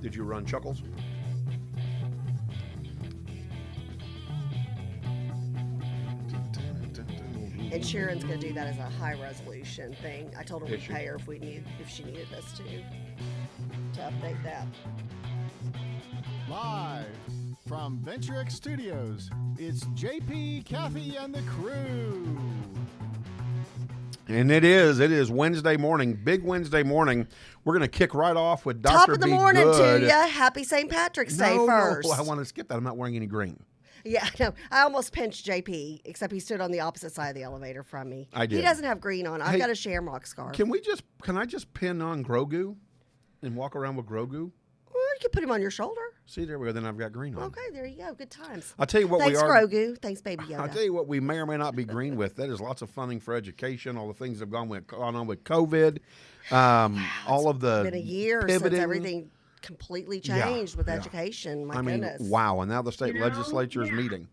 Did you run Chuckles? And Sharon's going to do that as a high resolution thing. I told her we'd pay her if she needed us to update that. Live from VentureX Studios, it's JP, Kathy, and the crew. And it is Wednesday morning, big Wednesday morning. We're going to kick right off with Dr.B. Top of the morning to you. Happy St. Patrick's Day first. No, I want to skip that. I'm not wearing any green. Yeah, no, I almost pinched JP, except he stood on the opposite side of the elevator from me. I did. He doesn't have green on. I've got a shamrock scarf. Can I just pin on Grogu and walk around with Grogu? Well, you can put him on your shoulder. See, there we go. Then I've got green on. Okay, there you go. Good times. I'll tell you what Thanks, we are. Grogu. Thanks, Baby Yoda. I'll tell you what we may or may not be green with. That is lots of funding for education, all the things that have gone on with COVID, all of the It's been a year pivoting. since everything completely changed with education. My goodness. Wow. And now the state legislature is meeting.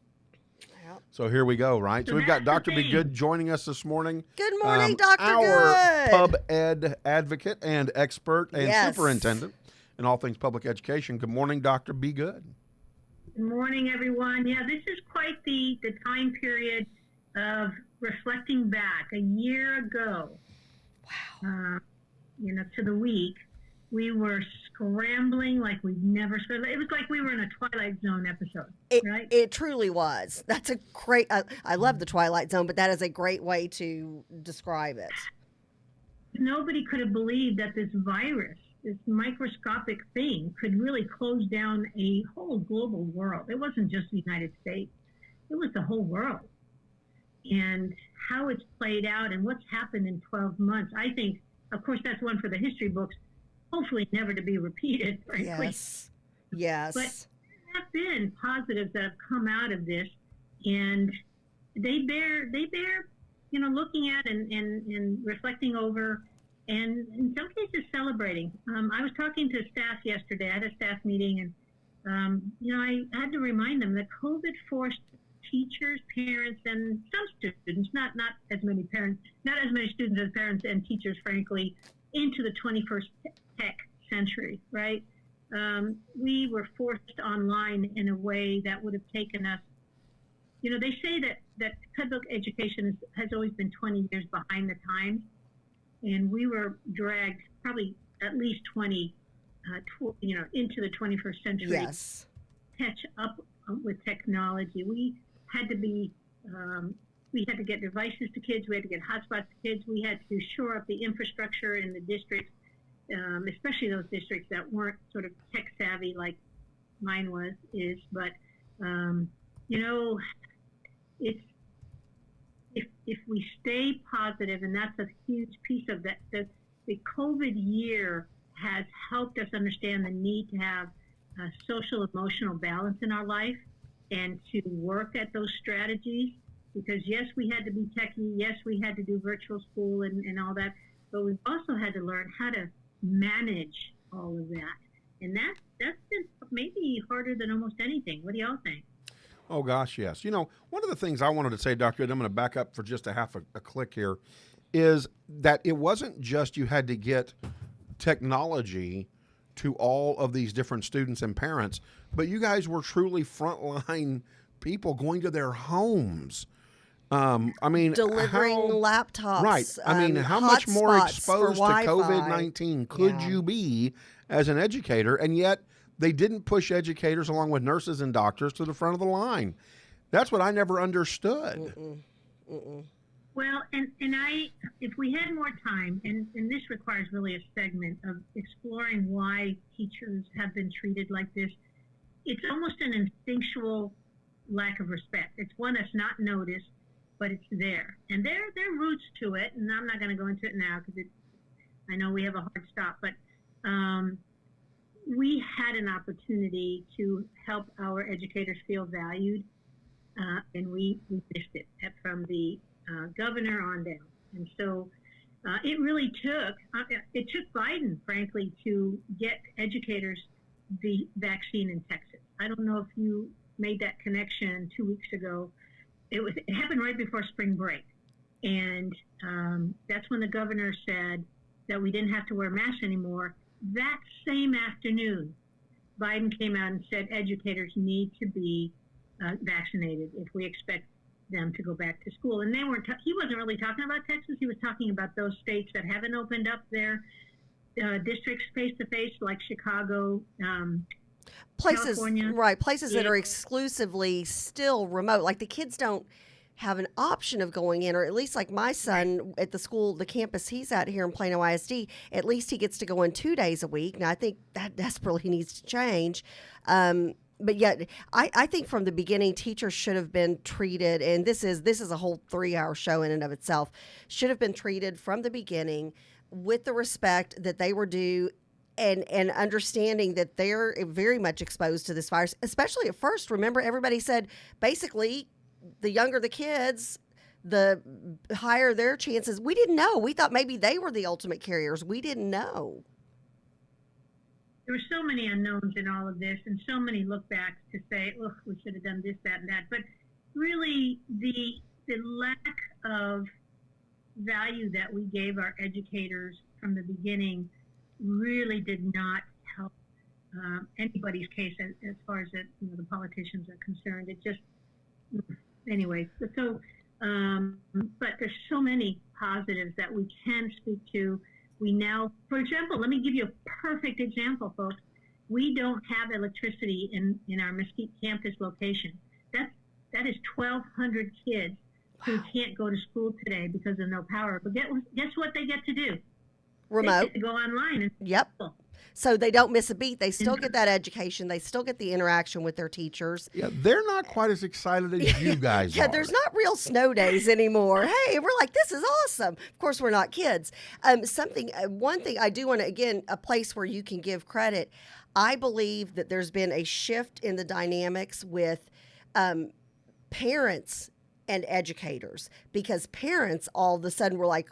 Yep. So here we go, right? So we've got that's the Dr.B. thing. Good joining us this morning. Good morning, Dr. Our Good. pub ed advocate and expert and Yes. superintendent in all things public education. Good morning, Dr. B. Good. Good morning, everyone. Yeah, this is quite the time period of reflecting back. A year ago, Wow. To the week, we were scrambling like we've never scrambled. It was like we were in a Twilight Zone episode, right? It truly was. That's a great, I love the Twilight Zone, but that is a great way to describe it. Nobody could have believed that this virus, this microscopic thing, could really close down a whole global world. It wasn't just the United States. It was the whole world. And how it's played out and what's happened in 12 months, I think, of course, that's one for the history books, hopefully never to be repeated, frankly. Yes. But there have been positives that have come out of this, and they bear looking at and reflecting over, and in some cases celebrating. I was talking to staff yesterday. I had a staff meeting, and I had to remind them that COVID forced teachers, parents, and some students, not as many parents, not as many students as parents and teachers, frankly, into the 21st tech century, right? We were forced online in a way that would have taken us, they say that public education has always been 20 years behind the times, and we were dragged probably at least 20, into the 21st century. Yes. Catch up with technology. We had to get devices to kids. We had to get hotspots to kids. We had to shore up the infrastructure in the districts, especially those districts that weren't sort of tech savvy like mine is. But it's if we stay positive, and that's a huge piece of that. The COVID year has helped us understand the need to have social emotional balance in our life, and to work at those strategies, because yes, we had to be techie, yes, we had to do virtual school and all that, but we've also had to learn how to manage all of that. And that's been maybe harder than almost anything. What do y'all think? Oh, gosh, yes. One of the things I wanted to say, Dr. I'm going to back up for just a half a click here, is that it wasn't just you had to get technology to all of these different students and parents, but you guys were truly frontline people going to their homes. Delivering laptops. Right. How much more exposed to Wi-Fi. COVID-19 could you be as an educator? And yet they didn't push educators along with nurses and doctors to the front of the line. That's what I never understood. Well, and if we had more time, and this requires really a segment of exploring why teachers have been treated like this, it's almost an instinctual lack of respect. It's one that's not noticed, but it's there. And there are roots to it, and I'm not going to go into it now because I know we have a hard stop, but we had an opportunity to help our educators feel valued, and we missed it from the governor on down. And so it really took Biden, frankly, to get educators the vaccine in Texas. I don't know if you made that connection 2 weeks ago. It happened right before spring break. And that's when the governor said that we didn't have to wear masks anymore. That same afternoon, Biden came out and said educators need to be vaccinated if we expect them to go back to school. And they weren't. He wasn't really talking about Texas. He was talking about those states that haven't opened up their districts face to face, like Chicago, Places, California. right? Places that are exclusively still remote. Like the kids don't have an option of going in, or at least like my son at the school, the campus he's at here in Plano ISD, at least he gets to go in 2 days a week. Now I think that desperately needs to change. But yet, I think from the beginning, teachers should have been treated, and this is a whole 3-hour show in and of itself, should have been treated from the beginning with the respect that they were due, and understanding that they're very much exposed to this virus, especially at first. Remember, everybody said basically the younger the kids, the higher their chances. We didn't know. We thought maybe they were the ultimate carriers. We didn't know. There were so many unknowns in all of this, and so many look backs to say, "Oh, we should have done this, that, and that." But really, the lack of value that we gave our educators from the beginning really did not help anybody's case as far as the politicians are concerned. It just, anyway. So, but there's so many positives that we can speak to. We now, for example, let me give you a perfect example, folks. We don't have electricity in our Mesquite campus location. That is 1,200 kids who can't go to school today because of no power. But guess what they get to do? Remote. They get to go online. And Yep. So they don't miss a beat. They still get that education. They still get the interaction with their teachers. Yeah, they're not quite as excited as you guys Yeah, are. there's not real snow days anymore. Hey, we're like, this is awesome. Of course, we're not kids. One thing I do want to, again, a place where you can give credit. I believe that there's been a shift in the dynamics with parents and educators, because parents all of a sudden were like,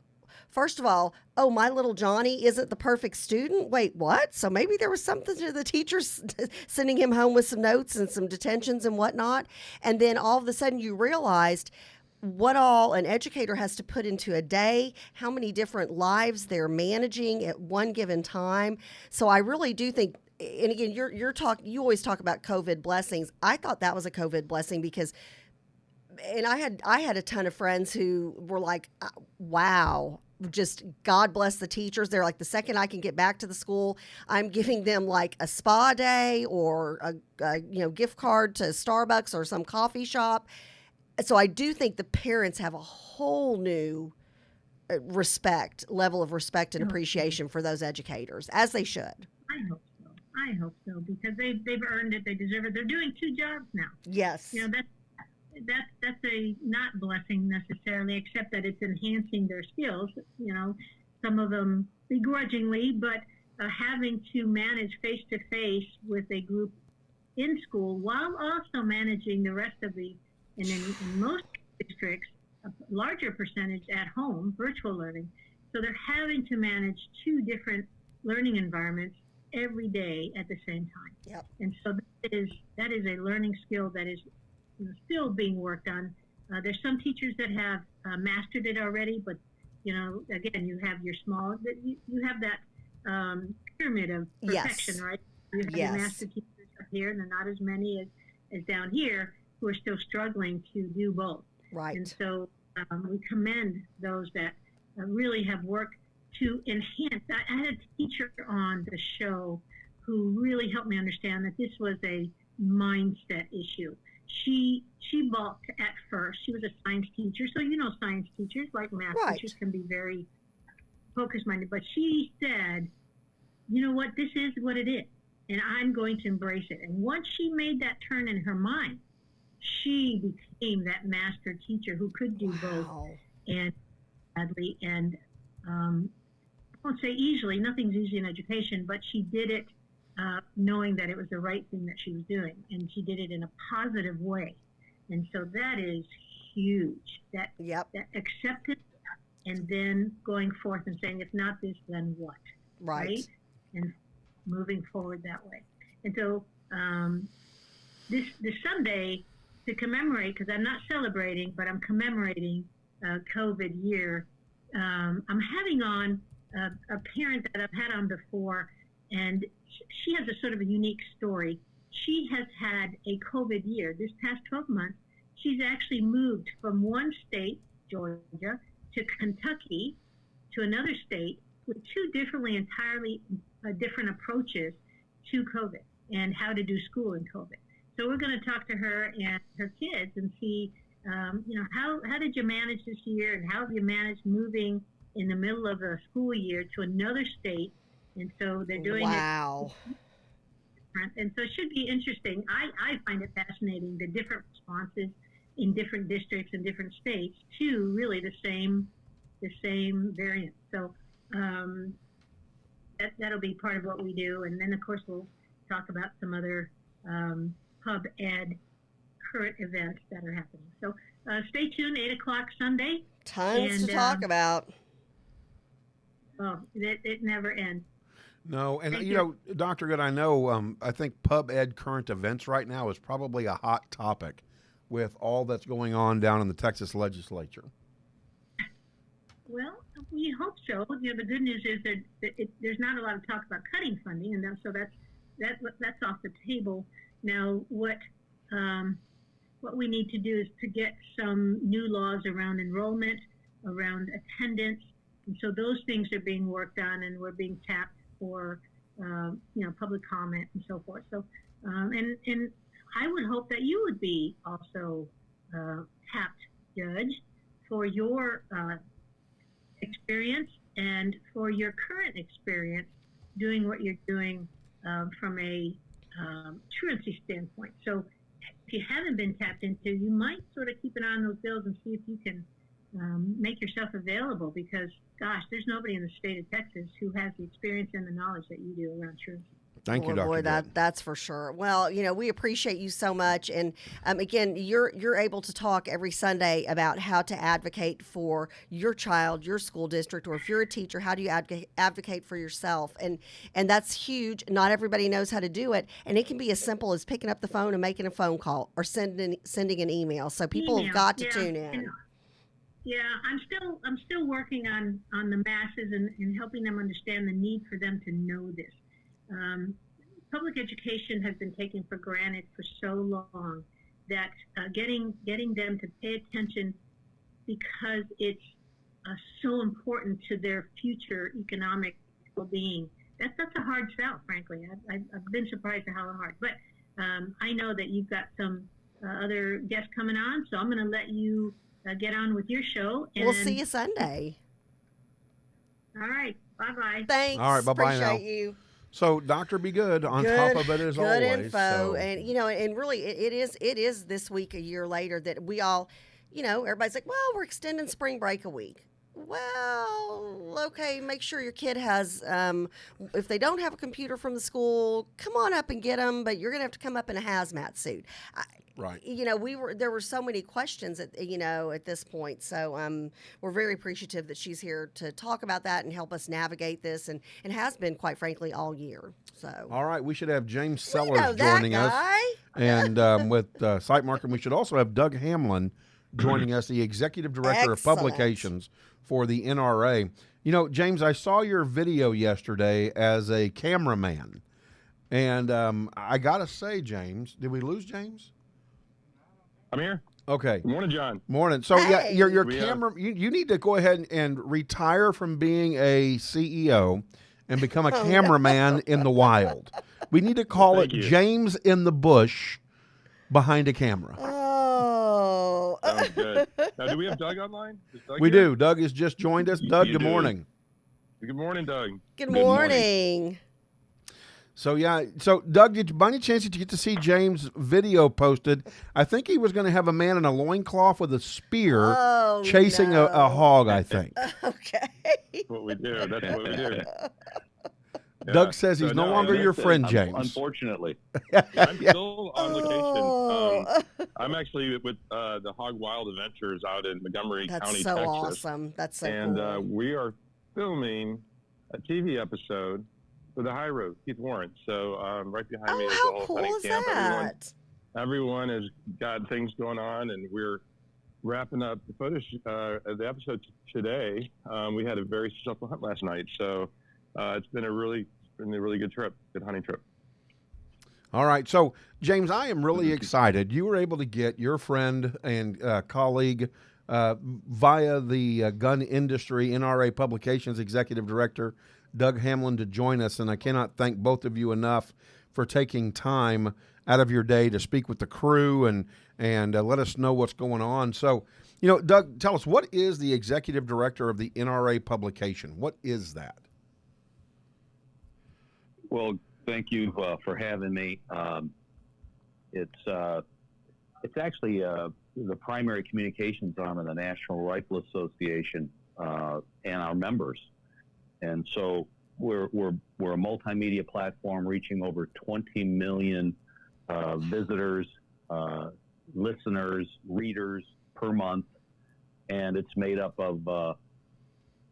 first of all, oh, my little Johnny isn't the perfect student. Wait, what? So maybe there was something to the teachers sending him home with some notes and some detentions and whatnot. And then all of a sudden you realized what all an educator has to put into a day, how many different lives they're managing at one given time. So I really do think, and again, you always talk about COVID blessings. I thought that was a COVID blessing because, and I had a ton of friends who were like, wow, just God bless the teachers. They're like, the second I can get back to the school, I'm giving them like a spa day or a gift card to Starbucks or some coffee shop. So I do think the parents have a whole new level of respect and appreciation for those educators, as they should. I hope so, because they've earned it. They deserve it. They're doing 2 jobs now. Yes. That's a not blessing necessarily, except that it's enhancing their skills. Some of them begrudgingly, but having to manage face to face with a group in school while also managing the rest of in most districts, a larger percentage at home, virtual learning. So they're having to manage 2 different learning environments every day at the same time. Yep. And so that is a learning skill that is still being worked on. There's some teachers that have mastered it already, but again, you have your small, you have that pyramid of perfection, yes. right? You have your master teachers up here, and there are not as many as down here who are still struggling to do both. Right. And so we commend those that really have worked to enhance. I had a teacher on the show who really helped me understand that this was a mindset issue. She balked at first. She was a science teacher, so science teachers, like math teachers, can be very focus-minded. But she said, you know what, this is what it is, and I'm going to embrace it. And once she made that turn in her mind, she became that master teacher who could do both, and badly, and I won't say easily. Nothing's easy in education, but she did it knowing that it was the right thing that she was doing, and she did it in a positive way. And so that is huge. That acceptance, and then going forth and saying, if not this, then what? Right? And moving forward that way. And so this Sunday, to commemorate, because I'm not celebrating, but I'm commemorating COVID year, I'm having on a parent that I've had on before, and she has a sort of a unique story. She has had a COVID year. This past 12 months, she's actually moved from one state, Georgia, to Kentucky, to another state, with two entirely different approaches to COVID and how to do school in COVID. So we're going to talk to her and her kids and see, how did you manage this year, and how have you managed moving in the middle of a school year to another state? And so they're doing wow. it. And so it should be interesting. I find it fascinating, the different responses in different districts and different states to really the same variant. So that'll be part of what we do. And then, of course, we'll talk about some other pub ed current events that are happening. So stay tuned, 8 o'clock Sunday. Tons to talk about. Oh, it never ends. No, and Thank you know, Dr. Good, I know, I think pub ed current events right now is probably a hot topic with all that's going on down in the Texas legislature. Well, we hope so. You know, the good news is that there's not a lot of talk about cutting funding, and so that's off the table. Now, what we need to do is to get some new laws around enrollment, around attendance, and so those things are being worked on, and we're being tapped for public comment and so forth. So, and I would hope that you would be also tapped, Judge, for your experience and for your current experience doing what you're doing from a truancy standpoint. So if you haven't been tapped into, you might sort of keep an eye on those bills and see if you can make yourself available, because gosh, there's nobody in the state of Texas who has the experience and the knowledge that you do around truancy. Thank you, Dr. Boy, Good. that's for sure. Well, we appreciate you so much, and again, you're able to talk every Sunday about how to advocate for your child, your school district, or if you're a teacher, how do you advocate for yourself? And that's huge. Not everybody knows how to do it, and it can be as simple as picking up the phone and making a phone call or sending an email. So people have got to tune in. Yeah, I'm still working on the masses and helping them understand the need for them to know this. Public education has been taken for granted for so long that getting them to pay attention, because it's so important to their future economic well-being. That's a hard sell, frankly. I've been surprised at how hard. But I know that you've got some other guests coming on, so I'm going to let you get on with your show. And we'll see you Sunday. All right. Bye-bye. Thanks. All right, bye-bye now. Appreciate you. So, Dr. Be Good, on top of it as always. Good info. So. And, and really, it is this week, a year later, that we all, everybody's like, well, we're extending spring break a week. Well, okay, make sure your kid has, if they don't have a computer from the school, come on up and get them, but you're going to have to come up in a hazmat suit. Right. There were so many questions at this point. So we're very appreciative that she's here to talk about that and help us navigate this, and has been, quite frankly, all year. So. All right, we should have James Sellers joining us. And with Site Marketing, we should also have Doug Hamlin joining us, the Executive Director of Publications for the NRA. James, I saw your video yesterday as a cameraman. And I got to say, James, did we lose James? I'm here. Okay. Good morning, John. Morning. So, yeah, Hey. your camera, you need to go ahead and retire from being a CEO and become a cameraman in the wild. We need to call it James in the Bush behind a camera. Oh. Sounds good. Now, do we have Doug online? Is Doug We here? do. Doug has just joined us. Doug, You good do. morning. Good morning, Doug. Good morning. So, Doug, by any chance did you get to see James' video posted? I think he was going to have a man in a loincloth with a spear chasing a hog, I think. Okay. That's what we do. That's what we do. Yeah. Doug says he's no longer your friend, James. Unfortunately. I'm still on location. Oh. I'm actually with the Hog Wild Adventures out in Montgomery That's County, so Texas. awesome. That's so And cool. we are filming a TV episode for the High Road, Keith Warren. So right behind me is the how whole cool hunting is camp. that? Everyone has got things going on, and we're wrapping up the photos of the episode today. We had a very successful hunt last night, so it's been a really been a really good trip, good hunting trip. All right. So, James, I am really excited. You were able to get your friend and colleague via the gun industry, NRA Publications Executive Director, Doug Hamlin, to join us. And I cannot thank both of you enough for taking time out of your day to speak with the crew and let us know what's going on. So, Doug, tell us, what is the Executive Director of the NRA Publication? What is that? Well, thank you for having me. It's actually the primary communications arm of the National Rifle Association and our members. And so we're a multimedia platform reaching over 20 million visitors, listeners, readers per month. And it's made up of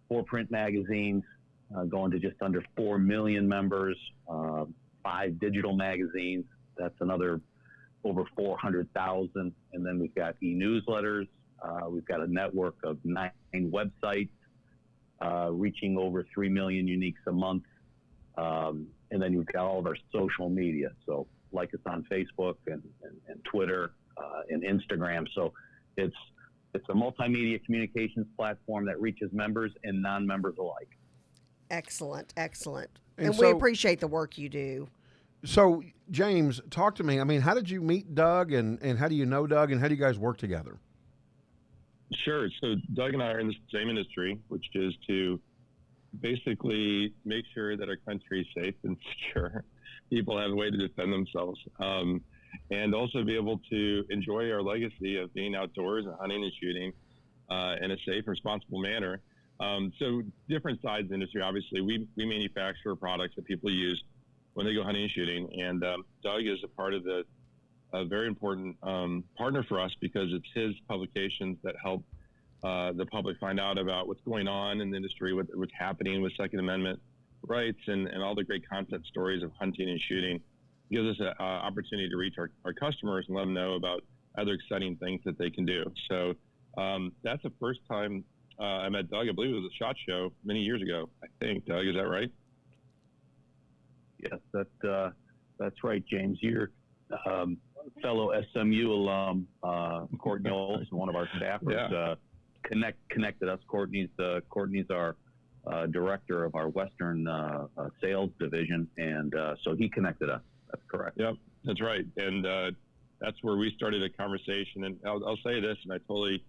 4 print magazines, going to just under 4 million members, 5 digital magazines. That's another over 400,000. And then we've got e-newsletters. We've got a network of 9 websites, reaching over 3 million uniques a month. And then you've got all of our social media. So like us on Facebook and Twitter and Instagram. So it's a multimedia communications platform that reaches members and non-members alike. Excellent. And And so, we appreciate the work you do. So, James, talk to me. I mean, how did you meet Doug, and how do you know Doug, and how do you guys work together? Sure. So Doug and I are in the same industry, which is to basically make sure that our country is safe and secure. People have a way to defend themselves, and also be able to enjoy our legacy of being outdoors and hunting and shooting in a safe, responsible manner. So different sides of the industry. Obviously, we manufacture products that people use when they go hunting and shooting, and Doug is a part of a very important partner for us, because it's his publications that help the public find out about what's going on in the industry, what's happening with Second Amendment rights, and all the great content stories of hunting and shooting. It gives us an opportunity to reach our customers and let them know about other exciting things that they can do. So that's the first time I met Doug. I believe it was a SHOT Show many years ago, I think. Doug, is that right? Yes, that's right, James. You're fellow SMU alum, Courtney Olson, one of our staffers, connected us. Courtney's our director of our Western sales division, and so he connected us. That's correct. Yep, that's right. And that's where we started a conversation. And I'll say this, and I totally,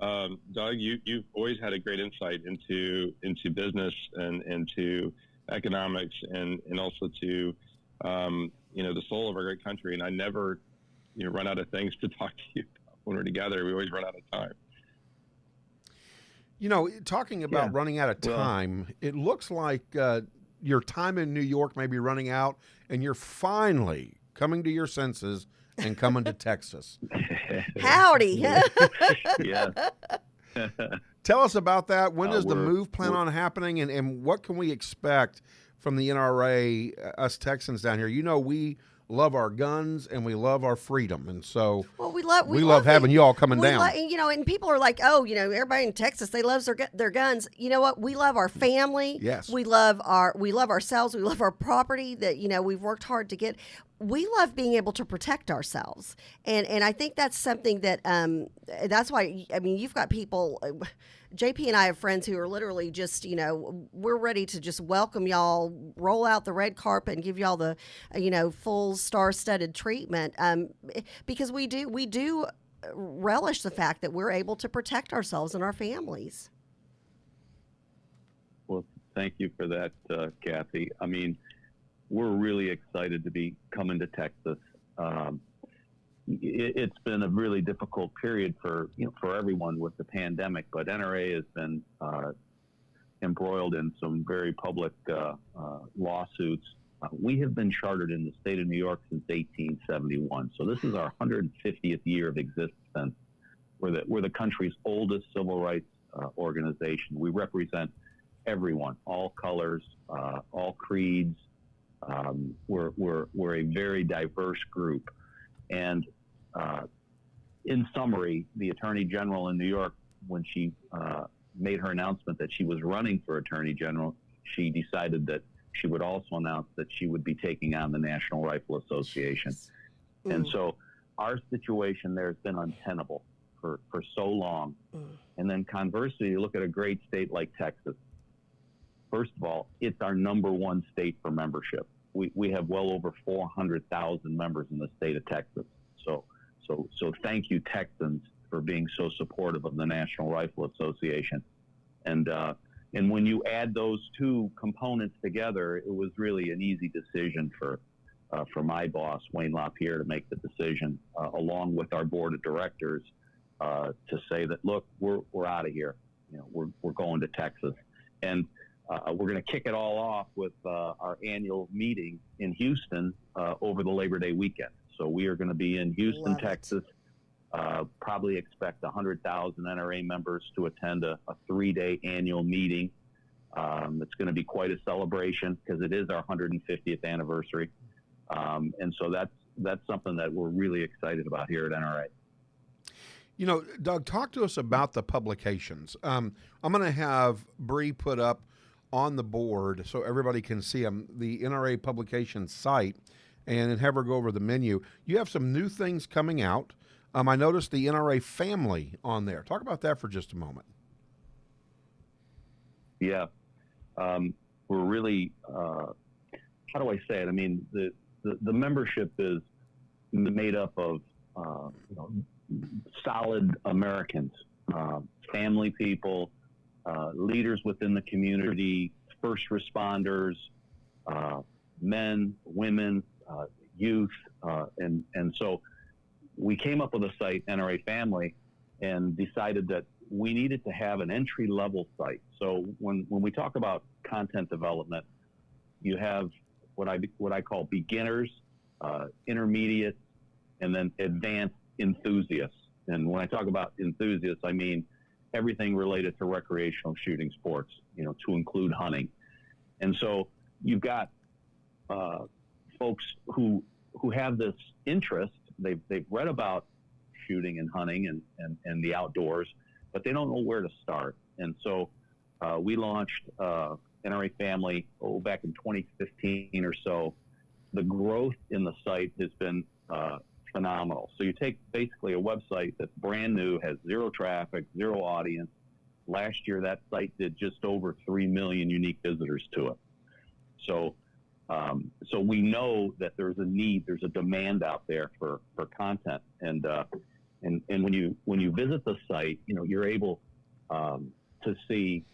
Doug, you've always had a great insight into business and into economics and also to the soul of our great country. And I never run out of things to talk to you about when we're together. We always run out of time. Talking about running out of time, it looks like your time in New York may be running out, and you're finally coming to your senses and coming to Texas. Howdy. Yeah. Tell us about that. When does the move plan on happening, and what can we expect from the NRA, us Texans down here? We love our guns and we love our freedom, and so we love having you all coming down. And people are like, everybody in Texas, they love their guns. You know what? We love our family. Yes. We love ourselves. We love our property that we've worked hard to get. We love being able to protect ourselves, and I think that's something that that's why you've got people. JP and I have friends who are literally just, we're ready to just welcome y'all, roll out the red carpet and give y'all the, full star-studded treatment, because we do relish the fact that we're able to protect ourselves and our families. Well, thank you for that, Kathy. We're really excited to be coming to Texas. It's been a really difficult period for everyone with the pandemic, but NRA has been embroiled in some very public lawsuits. We have been chartered in the state of New York since 1871, so this is our 150th year of existence. We're the country's oldest civil rights organization. We represent everyone, all colors, all creeds. We're a very diverse group, and in summary, the Attorney General in New York, when she made her announcement that she was running for Attorney General, she decided that she would also announce that she would be taking on the National Rifle Association. And so our situation there has been untenable for so long. And then conversely, you look at a great state like Texas. First of all, it's our number one state for membership. We have well over 400,000 members in the state of Texas. So thank you, Texans, for being so supportive of the National Rifle Association. And when you add those two components together, it was really an easy decision for my boss, Wayne LaPierre, to make the decision, along with our board of directors, to say that, look, we're out of here. You know, we're going to Texas. And we're going to kick it all off with our annual meeting in Houston over the Labor Day weekend. So we are going to be in Houston, Texas. Probably expect 100,000 NRA members to attend a 3-day annual meeting. It's going to be quite a celebration because it is our 150th anniversary. And so that's something that we're really excited about here at NRA. You know, Doug, talk to us about the publications. I'm going to have Bree put up on the board so everybody can see them, the NRA Publication site, and then have her go over the menu. You have some new things coming out. I noticed the NRA Family on there. Talk about that for just a moment. Yeah. We're really, how do I say it? I mean, the membership is made up of solid Americans, family people, leaders within the community, first responders, men, women, youth, and so we came up with a site, NRA Family, and decided that we needed to have an entry-level site. So when we talk about content development, you have what I call beginners, intermediate, and then advanced enthusiasts. And when I talk about enthusiasts, I mean everything related to recreational shooting sports, to include hunting. And so you've got folks who have this interest. They've read about shooting and hunting and the outdoors, but they don't know where to start. And so we launched NRA Family back in 2015 or so. The growth in the site has been phenomenal. So you take basically a website that's brand new, has zero traffic, zero audience. Last year, that site did just over 3 million unique visitors to it. So we know that there's a need, there's a demand out there for content. And when you visit the site, you're able to see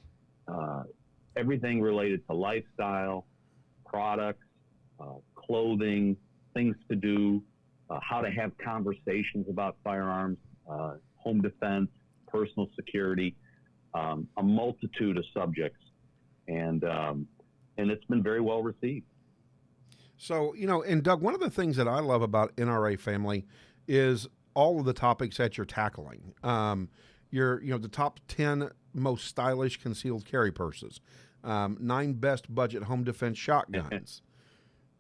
everything related to lifestyle, products, clothing, things to do, how to have conversations about firearms, home defense, personal security, a multitude of subjects, and it's been very well received. So, and Doug, one of the things that I love about NRA Family is all of the topics that you're tackling. The top 10 most stylish concealed carry purses, 9 best budget home defense shotguns.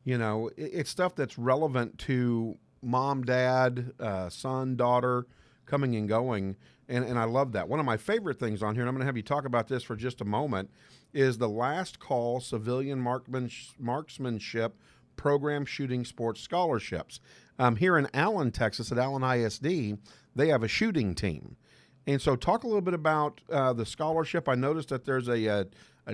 It's stuff that's relevant to mom, dad, son, daughter, coming and going. And I love that. One of my favorite things on here, and I'm going to have you talk about this for just a moment, is the Last Call Civilian Marksmanship Program Shooting Sports Scholarships. Here in Allen, Texas, at Allen ISD, they have a shooting team. And so talk a little bit about the scholarship. I noticed that there's a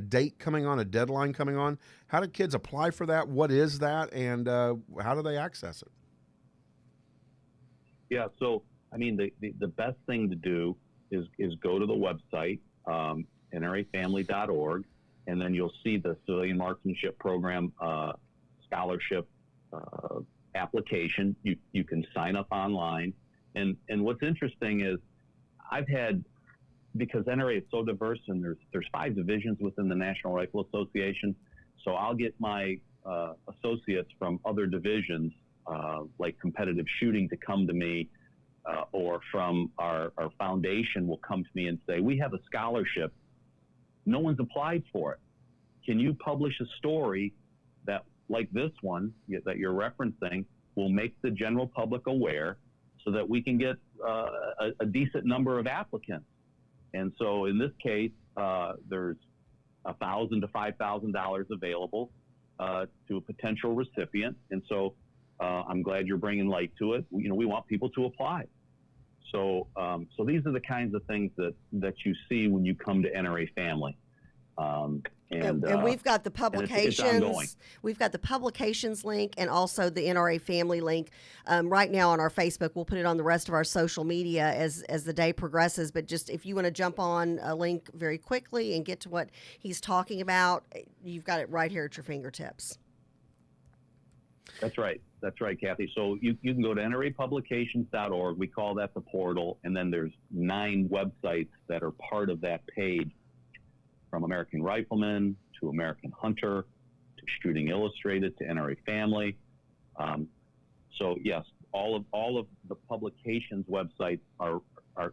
date coming on, a deadline coming on. How do kids apply for that? What is that? And how do they access it? Yeah, so, I mean, the best thing to do is go to the website, nrafamily.org, and then you'll see the Civilian Marksmanship Program scholarship application. You can sign up online. And what's interesting is because NRA is so diverse and there's 5 divisions within the National Rifle Association, so I'll get my associates from other divisions, like competitive shooting, to come to me, or from our foundation will come to me and say, we have a scholarship. No one's applied for it. Can you publish a story that, like this one that you're referencing, will make the general public aware so that we can get a decent number of applicants? And so in this case, there's $1,000 to $5,000 available. to a potential recipient. And so I'm glad you're bringing light to it. We want people to apply. So these are the kinds of things that you see when you come to NRA Family. And we've got the publications. It's ongoing. We've got the publications link and also the NRA Family link right now on our Facebook. We'll put it on the rest of our social media as the day progresses. But just if you want to jump on a link very quickly and get to what he's talking about, you've got it right here at your fingertips. That's right, Kathy. So you can go to nrapublications.org. We call that the portal. And then there's 9 websites that are part of that page, from American Rifleman to American Hunter to Shooting Illustrated to NRA Family. So yes, all of the publications websites are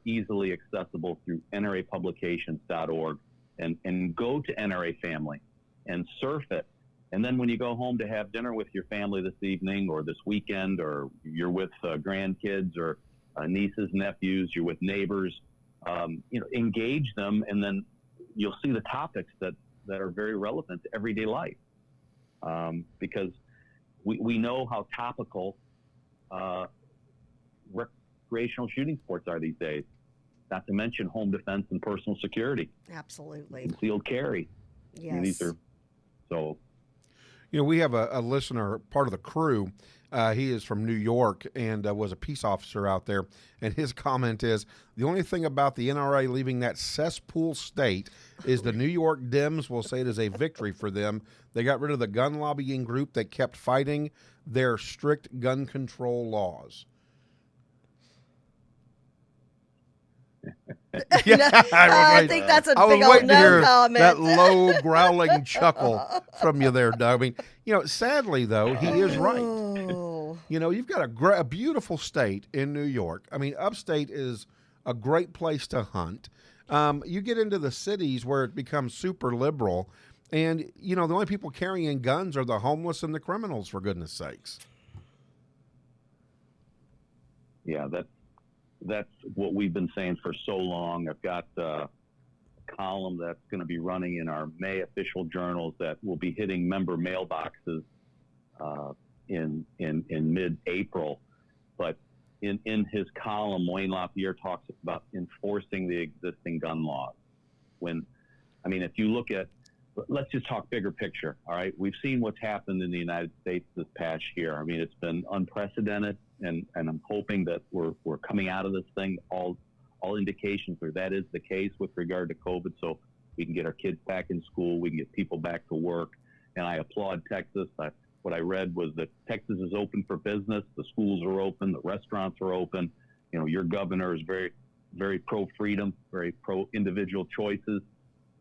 easily accessible through nrapublications.org, and go to NRA Family and surf it. And then when you go home to have dinner with your family this evening or this weekend, or you're with grandkids or nieces, nephews, you're with neighbors, engage them, and then you'll see the topics that are very relevant to everyday life, because we know how topical recreational shooting sports are these days, not to mention home defense and personal security. Absolutely. Concealed carry. Yes. I mean, these are, so. We have a listener, part of the crew. He is from New York and was a peace officer out there. And his comment is, the only thing about the NRA leaving that cesspool state is the New York Dems will say it is a victory for them. They got rid of the gun lobbying group that kept fighting their strict gun control laws. I think that's a big old no comment. That low growling chuckle from you there, Doug. I mean, sadly though, he is right. You've got a beautiful state in New York. I mean, upstate is a great place to hunt. You get into the cities where it becomes super liberal, and the only people carrying guns are the homeless and the criminals, for goodness sakes. Yeah, that's what we've been saying for so long. I've got a column that's going to be running in our May official journals that will be hitting member mailboxes in mid-April. But in his column, Wayne LaPierre talks about enforcing the existing gun laws. If you look at, let's just talk bigger picture, all right? We've seen what's happened in the United States this past year. I mean, it's been unprecedented, and I'm hoping that we're coming out of this thing. All indications are that is the case with regard to COVID, so we can get our kids back in school, we can get people back to work, and I applaud Texas. What I read was that Texas is open for business, the schools are open, the restaurants are open. Your governor is very, very pro-freedom, very pro-individual choices.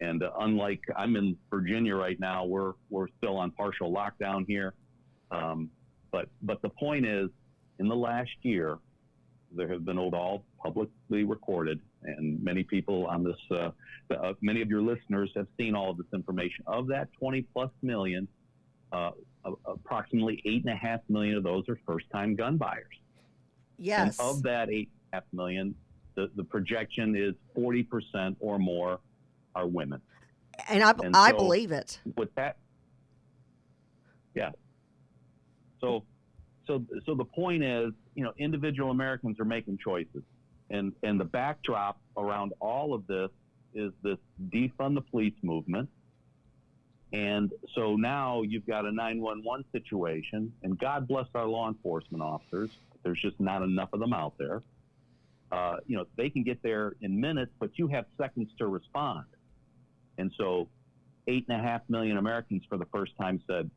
And unlike, I'm in Virginia right now, we're still on partial lockdown here. But the point is, in the last year, there have been all publicly recorded, and many people on this, many of your listeners have seen all of this information. Of that 20+ million, approximately 8.5 million of those are first-time gun buyers. Yes. And of that 8.5 million, the projection is 40% or more are women. And I believe it. With that, yeah. So the point is, individual Americans are making choices, and the backdrop around all of this is this defund the police movement. And so now you've got a 911 situation, and God bless our law enforcement officers. There's just not enough of them out there. They can get there in minutes, but you have seconds to respond. And so 8.5 million Americans for the first time said,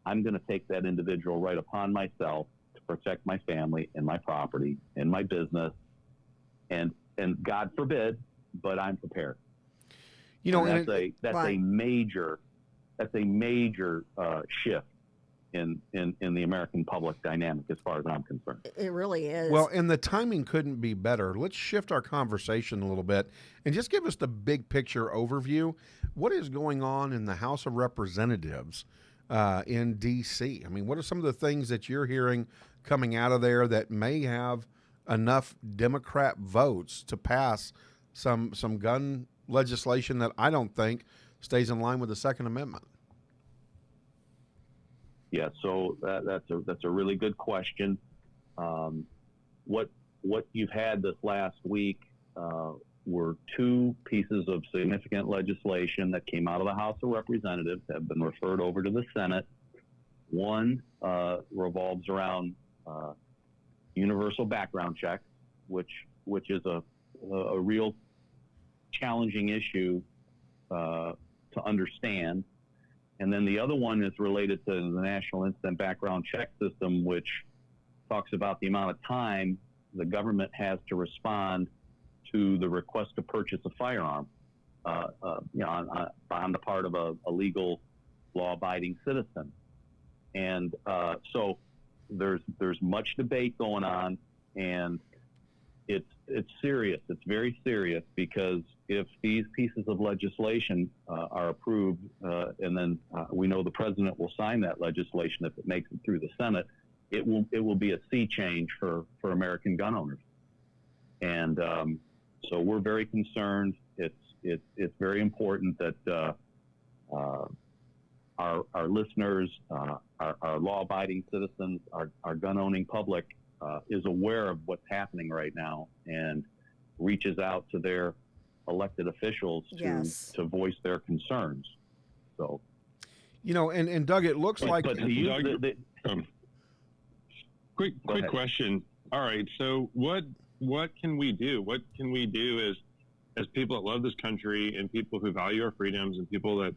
I'm going to take that individual right upon myself to protect my family and my property and my business. And God forbid, but I'm prepared. That's a major shift in the American public dynamic as far as I'm concerned. It really is. Well, and the timing couldn't be better. Let's shift our conversation a little bit and just give us the big picture overview. What is going on in the House of Representatives in D.C.? I mean, what are some of the things that you're hearing coming out of there that may have enough Democrat votes to pass some gun legislation that I don't think stays in line with the Second Amendment? Yeah, so that's a really good question. What you've had this last week were two pieces of significant legislation that came out of the House of Representatives, have been referred over to the Senate. One revolves around universal background check, which is a real challenging issue to understand. And then the other one is related to the National Instant Background Check System, which talks about the amount of time the government has to respond to the request to purchase a firearm, on the part of a legal, law-abiding citizen. And so there's much debate going on, and it's serious. It's very serious, because if these pieces of legislation are approved, and then we know the president will sign that legislation if it makes it through the Senate, it will be a sea change for American gun owners. And so we're very concerned. It's very important that our listeners, our law-abiding citizens, our gun-owning public is aware of what's happening right now and reaches out to their elected officials to voice their concerns. So, and Doug, it looks like Doug, quick question. All right, so what can we do? What can we do as people that love this country and people who value our freedoms and people that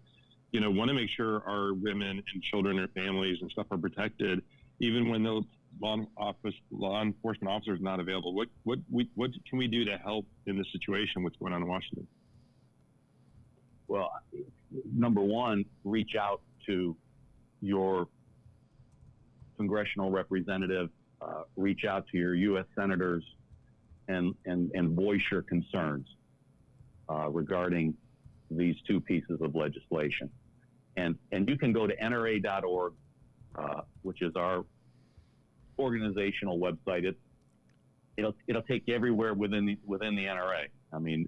want to make sure our women and children and families and stuff are protected, even when the law enforcement officers are not available? What can we do to help in this situation? What's going on in Washington? Well, number one, reach out to your congressional representative, reach out to your U.S. senators, and voice your concerns regarding these two pieces of legislation. And you can go to nra.org, which is our organizational website. It'll take you everywhere within the NRA. I mean,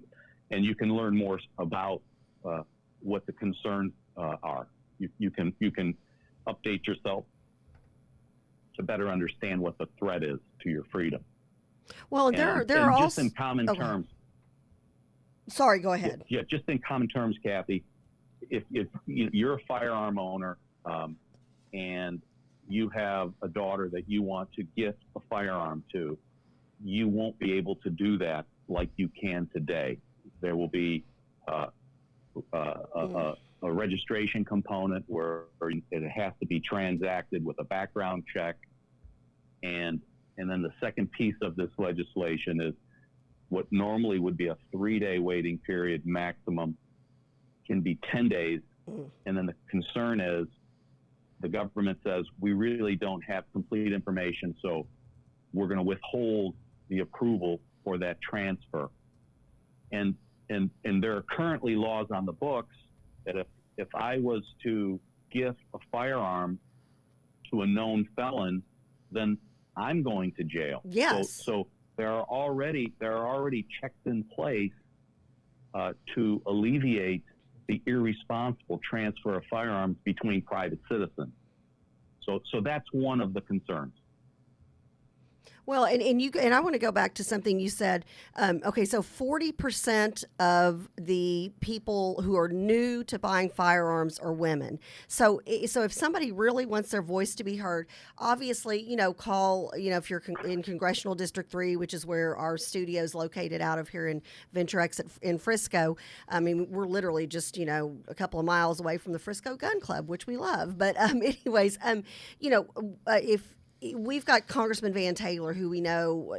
and you can learn more about what the concerns are. You can update yourself to better understand what the threat is to your freedom. Well, there are also, just in common terms. Sorry, go ahead. Yeah, just in common terms, Kathy, if you're a firearm owner and you have a daughter that you want to gift a firearm to, you won't be able to do that like you can today. There will be a registration component where it has to be transacted with a background check. And then the second piece of this legislation is what normally would be a 3-day waiting period maximum can be 10 days. And then the concern is the government says, we really don't have complete information, so we're going to withhold the approval for that transfer. And there are currently laws on the books that if I was to gift a firearm to a known felon, then I'm going to jail. Yes. So there are already checks in place to alleviate the irresponsible transfer of firearms between private citizens. So that's one of the concerns. Well, and I want to go back to something you said. Okay, so 40% of the people who are new to buying firearms are women. So if somebody really wants their voice to be heard, obviously, call, if you're in Congressional District 3, which is where our studio is located out of here in Venture X in Frisco. I mean, we're literally just, a couple of miles away from the Frisco Gun Club, which we love. But anyways, if we've got Congressman Van Taylor, who we know,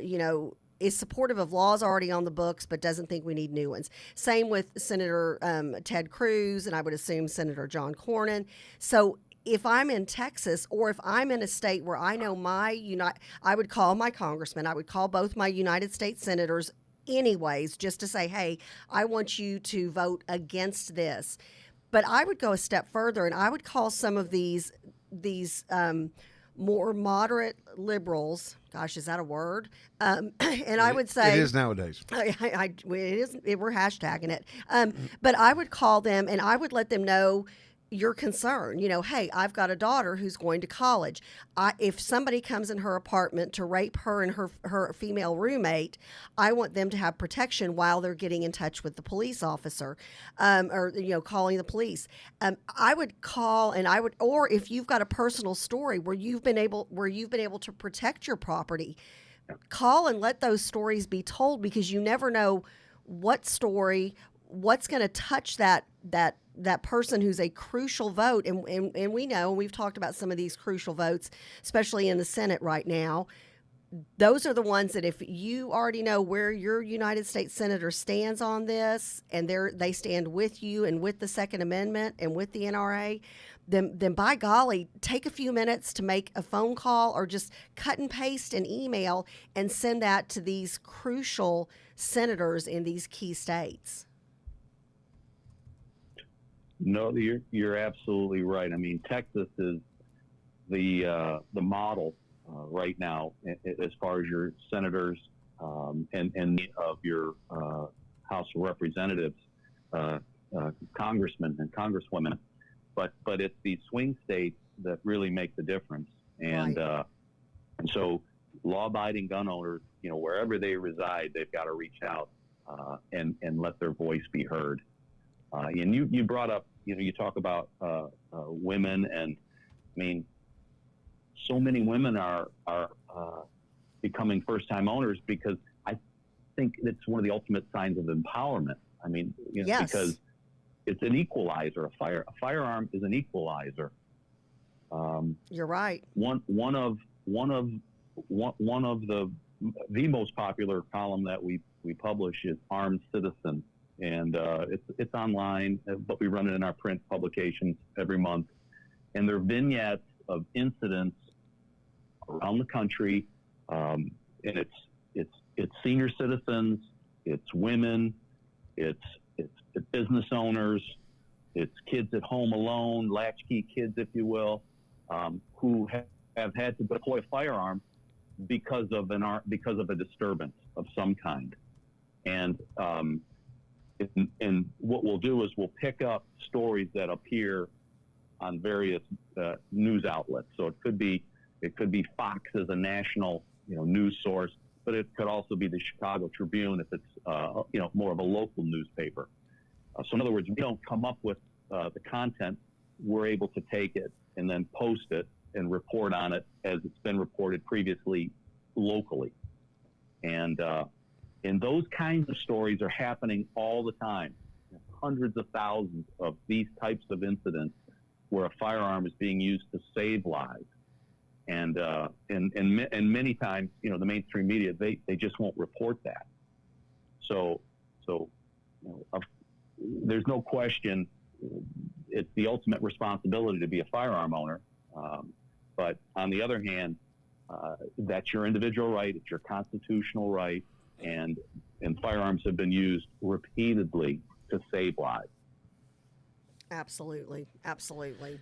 is supportive of laws already on the books, but doesn't think we need new ones. Same with Senator Ted Cruz, and I would assume Senator John Cornyn. So if I'm in Texas, or if I'm in a state where I know I would call my congressman, I would call both my United States senators anyways, just to say, hey, I want you to vote against this. But I would go a step further, and I would call some of these more moderate liberals. Gosh, is that a word? And I would say it is nowadays. We're hashtagging it. But I would call them and I would let them know, your concern. Hey, I've got a daughter who's going to college. If somebody comes in her apartment to rape her and her female roommate, I want them to have protection while they're getting in touch with the police officer, or calling the police. I would call, or if you've got a personal story where you've been able to protect your property, call and let those stories be told, because you never know what's going to touch that person who's a crucial vote. And we know, and we've talked about some of these crucial votes, especially in the Senate right now. Those are the ones that if you already know where your United States Senator stands on this, and they stand with you and with the Second Amendment and with the NRA, then by golly, take a few minutes to make a phone call or just cut and paste an email and send that to these crucial senators in these key states. No, you're absolutely right. I mean, Texas is the model right now as far as your senators and of your House of Representatives, congressmen and congresswomen. But it's these swing states that really make the difference. And Right. And so law-abiding gun owners, wherever they reside, they've got to reach out and let their voice be heard. And you brought up, you talk about women, and I mean, so many women are becoming first-time owners, because I think it's one of the ultimate signs of empowerment. I mean, Yes. because it's an equalizer. A firearm is an equalizer. You're right. One of the most popular column that we publish is Armed Citizen, and it's online, but we run it in our print publications every month. And they're vignettes of incidents around the country, and it's senior citizens, it's women, it's business owners, it's kids at home alone, latchkey kids, if you will, who have had to deploy a firearm because of a disturbance of some kind. And what we'll do is we'll pick up stories that appear on various news outlets. So it could be Fox as a national news source, but it could also be the Chicago Tribune if it's more of a local newspaper. So in other words, we don't come up with the content. We're able to take it and then post it and report on it as it's been reported previously locally. And those kinds of stories are happening all the time. Hundreds of thousands of these types of incidents where a firearm is being used to save lives. And many times, the mainstream media, they just won't report that. So there's no question it's the ultimate responsibility to be a firearm owner. But on the other hand, that's your individual right. It's your constitutional right. And firearms have been used repeatedly to save lives. Absolutely. Absolutely.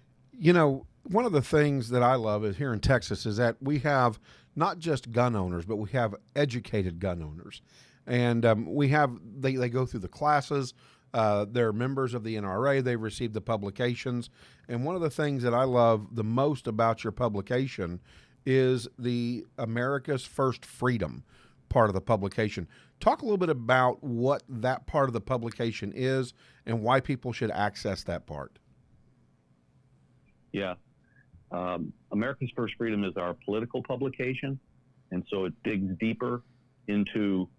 One of the things that I love is here in Texas is that we have not just gun owners, but we have educated gun owners. And they go through the classes. They're members of the NRA. They receive the publications. And one of the things that I love the most about your publication is the America's First Freedom part of the publication. Talk a little bit about what that part of the publication is and why people should access that part. Yeah. America's First Freedom is our political publication, and so it digs deeper into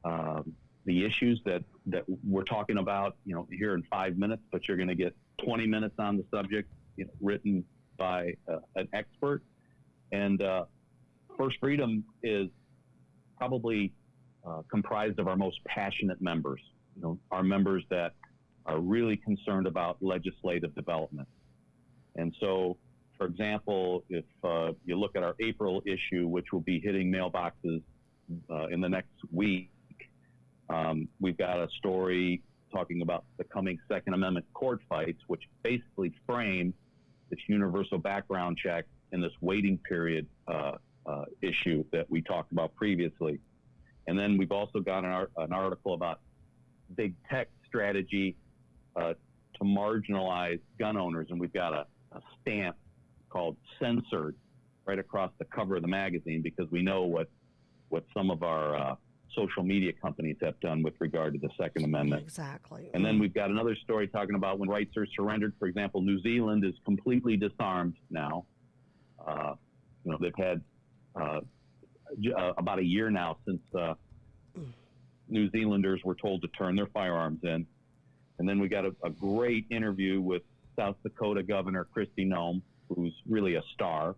the issues that we're talking about, here in 5 minutes, but you're going to get 20 minutes on the subject, written by an expert. And First Freedom is probably comprised of our most passionate members, our members that are really concerned about legislative development. And so, for example, if you look at our April issue, which will be hitting mailboxes in the next week, we've got a story talking about the coming Second Amendment court fights, which basically frame this universal background check and this waiting period issue that we talked about previously. And then we've also got an article about big tech strategy to marginalize gun owners, and we've got a stamp called censored right across the cover of the magazine because we know what some of our social media companies have done with regard to the Second Amendment. Exactly. And then we've got another story talking about when rights are surrendered. For example, New Zealand is completely disarmed now. They've had about a year now since New Zealanders were told to turn their firearms in. And then we got a great interview with South Dakota Governor Kristi Noem, who's really a star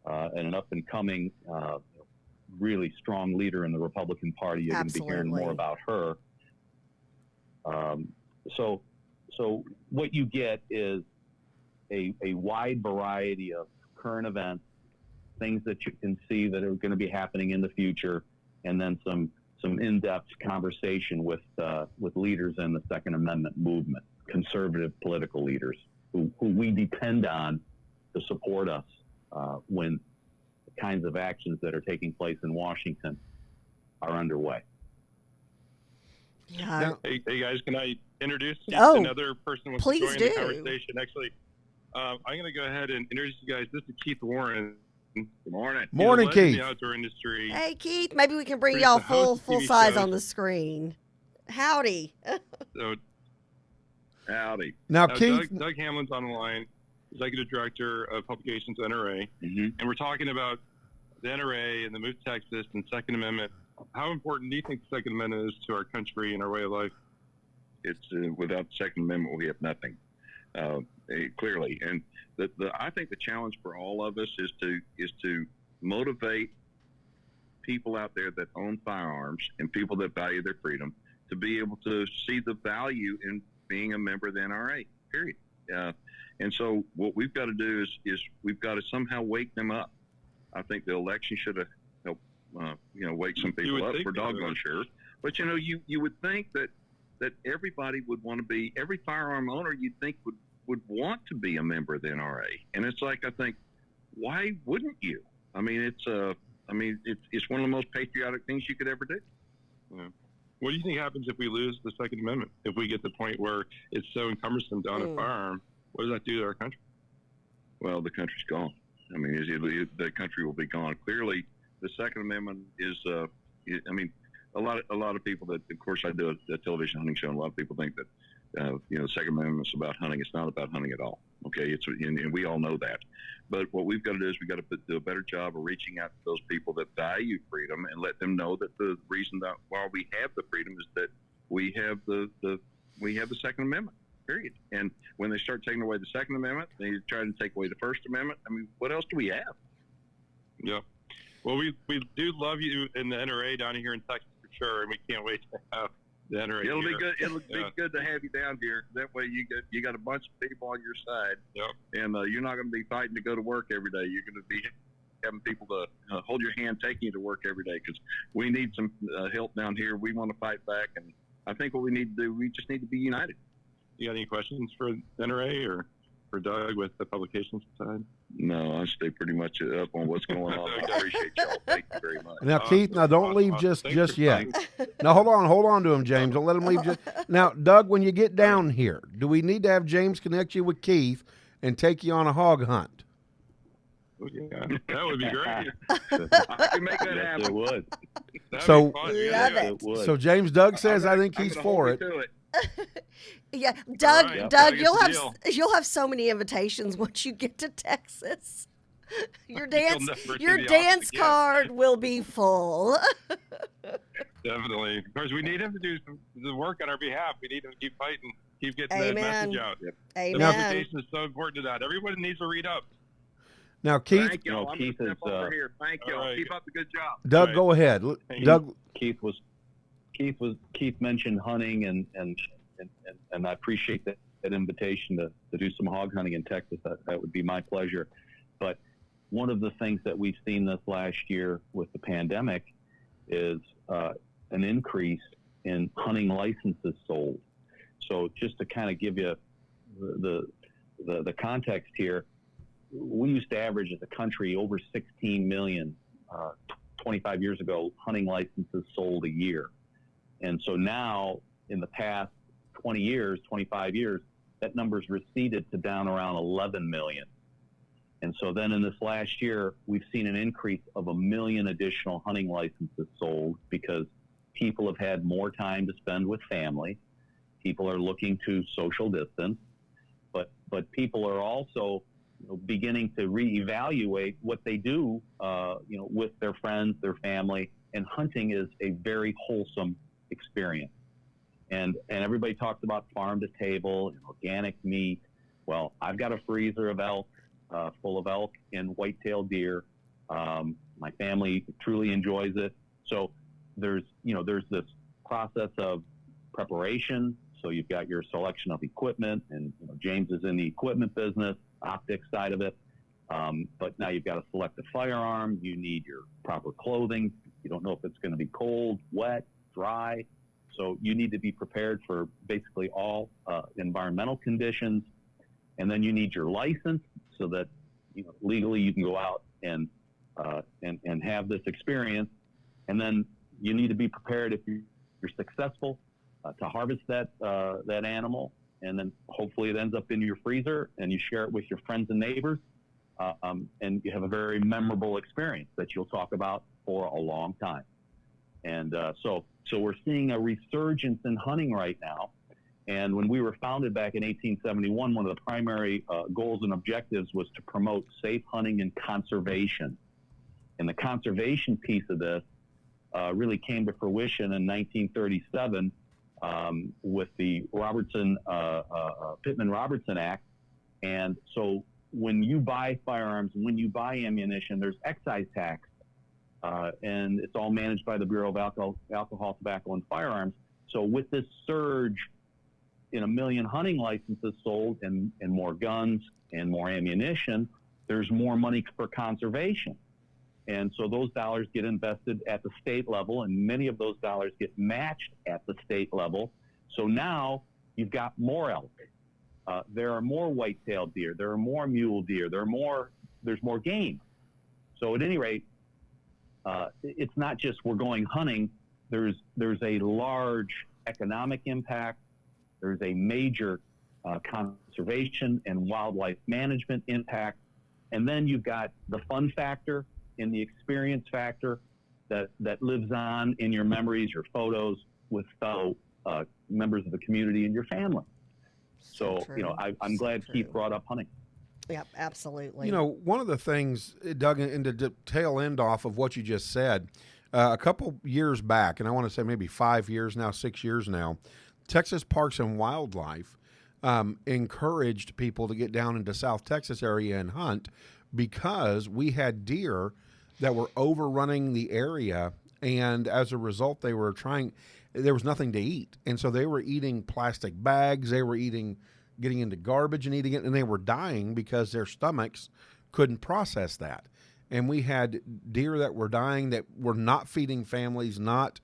and an up-and-coming, really strong leader in the Republican Party. You're going to be hearing more about her. So what you get is a wide variety of current events, things that you can see that are going to be happening in the future, and then some in-depth conversation with leaders in the Second Amendment movement, conservative political leaders who we depend on to support us when the kinds of actions that are taking place in Washington are underway. Yeah. Hey guys, can I introduce another person who wants please to join do. the conversation? Actually, I'm going to go ahead and introduce you guys. This is Keith Warren. Good morning. Morning, He's a legend Keith. in the outdoor industry. Hey, Keith, maybe we can bring He's y'all the host of full TV size shows. on the screen. Howdy. So, howdy. Now, Keith, Doug Hamlin's on the line, Executive Director of Publications NRA, and we're talking about the NRA and the move to Texas and Second Amendment. How important do you think the Second Amendment is to our country and our way of life? It's without the Second Amendment, we have nothing. Clearly, and I think the challenge for all of us is to motivate people out there that own firearms and people that value their freedom to be able to see the value in being a member of the NRA. Period. And so what we've got to do is we've got to somehow wake them up. I think the election should have helped wake some people up. For doggone sure. But you would think that everybody would want to be, every firearm owner you'd think would want to be a member of the NRA. And it's like, I think, why wouldn't you? I mean, it's one of the most patriotic things you could ever do. Yeah. What do you think happens if we lose the Second Amendment? If we get to the point where it's so cumbersome to own a firearm, what does that do to our country? Well, the country's gone. I mean, the country will be gone. Clearly, the Second Amendment is, a lot of people that, of course, I do a television hunting show, and a lot of people think that, the Second Amendment is about hunting. It's not about hunting at all. Okay, and we all know that. But what we've got to do is we've got to do a better job of reaching out to those people that value freedom and let them know that the reason that why we have the freedom is that we have the Second Amendment. Period. And when they start taking away the Second Amendment, they try to take away the First Amendment. I mean, what else do we have? Yeah. Well, we do love you in the NRA down here in Texas for sure, and we can't wait to have the NRA. It'll here. be good. It'll be good to have you down here. That way, you got a bunch of people on your side, and you're not going to be fighting to go to work every day. You're going to be having people to hold your hand, taking you to work every day, because we need some help down here. We want to fight back, and I think what we need to do, we just need to be united. You got any questions for NRA or for Doug with the publications side? No, I stay pretty much up on what's going on. I appreciate y'all. Thank you very much. Now, Keith, don't leave just yet. Now, hold on to him, James. Don't let him leave just. Now, Doug, when you get down here, do we need to have James connect you with Keith and take you on a hog hunt? Oh, yeah, that would be great. I can make that happen. It would. So, Love it. It would. So James, Doug says I think he's for it. Yeah, Doug. right. Doug, I get the you'll have so many invitations once you get to Texas. Your dance never see your the dance office again. card will be full. Definitely. Of course, we need him to do the work on our behalf. We need him to keep fighting, keep getting that Amen. message out. The Amen. publication is so important to that. Everyone needs to read up. Now, Keith, Thank y'all. I'm Keith gonna step is, over here. Thank y'all. all right. Keep up the good job. Doug, Right. go ahead. Hey, Doug, Keith mentioned hunting and I appreciate that invitation to do some hog hunting in Texas. That would be my pleasure. But one of the things that we've seen this last year with the pandemic is an increase in hunting licenses sold. So just to kind of give you the context here, we used to average as a country over 16 million 25 years ago hunting licenses sold a year. And so now in the past 20 years, 25 years, that number's receded to down around 11 million. And so then in this last year, we've seen an increase of 1 million additional hunting licenses sold because people have had more time to spend with family. People are looking to social distance, but people are also beginning to reevaluate what they do, with their friends, their family, and hunting is a very wholesome experience. And everybody talks about farm to table and organic meat. Well, I've got a freezer of elk, full of elk and white-tailed deer. My family truly enjoys it. So there's this process of preparation. So you've got your selection of equipment, and James is in the equipment business, optics side of it. But now you've got to select a firearm. You need your proper clothing. You don't know if it's going to be cold, wet, dry. So you need to be prepared for basically all environmental conditions. And then you need your license so that legally you can go out and have this experience. And then you need to be prepared if you're successful to harvest that animal, and then hopefully it ends up in your freezer and you share it with your friends and neighbors, and you have a very memorable experience that you'll talk about for a long time. And so we're seeing a resurgence in hunting right now. And when we were founded back in 1871, one of the primary goals and objectives was to promote safe hunting and conservation. And the conservation piece of this really came to fruition in 1937 with the Pittman-Robertson Act. And so when you buy firearms and when you buy ammunition, there's excise tax, and it's all managed by the Bureau of Alcohol, Tobacco, and Firearms. So with this surge in 1 million hunting licenses sold and more guns and more ammunition, there's more money for conservation. And so those dollars get invested at the state level, and many of those dollars get matched at the state level. So now you've got more elk. There are more white-tailed deer. There are more mule deer. There's more game. So at any rate, it's not just we're going hunting. There's a large economic impact. There's a major conservation and wildlife management impact. And then you've got the fun factor and the experience factor that lives on in your memories, your photos with fellow members of the community and your family. So I'm glad Keith brought up hunting. Yep, absolutely. One of the things, Doug, in the tail end off of what you just said, a couple years back, and I want to say maybe 5 years now, 6 years now, Texas Parks and Wildlife encouraged people to get down into South Texas area and hunt because we had deer that were overrunning the area, and as a result, there was nothing to eat, and so they were eating plastic bags, they were getting into garbage and eating it, and they were dying because their stomachs couldn't process that. And we had deer that were dying that were not feeding families, not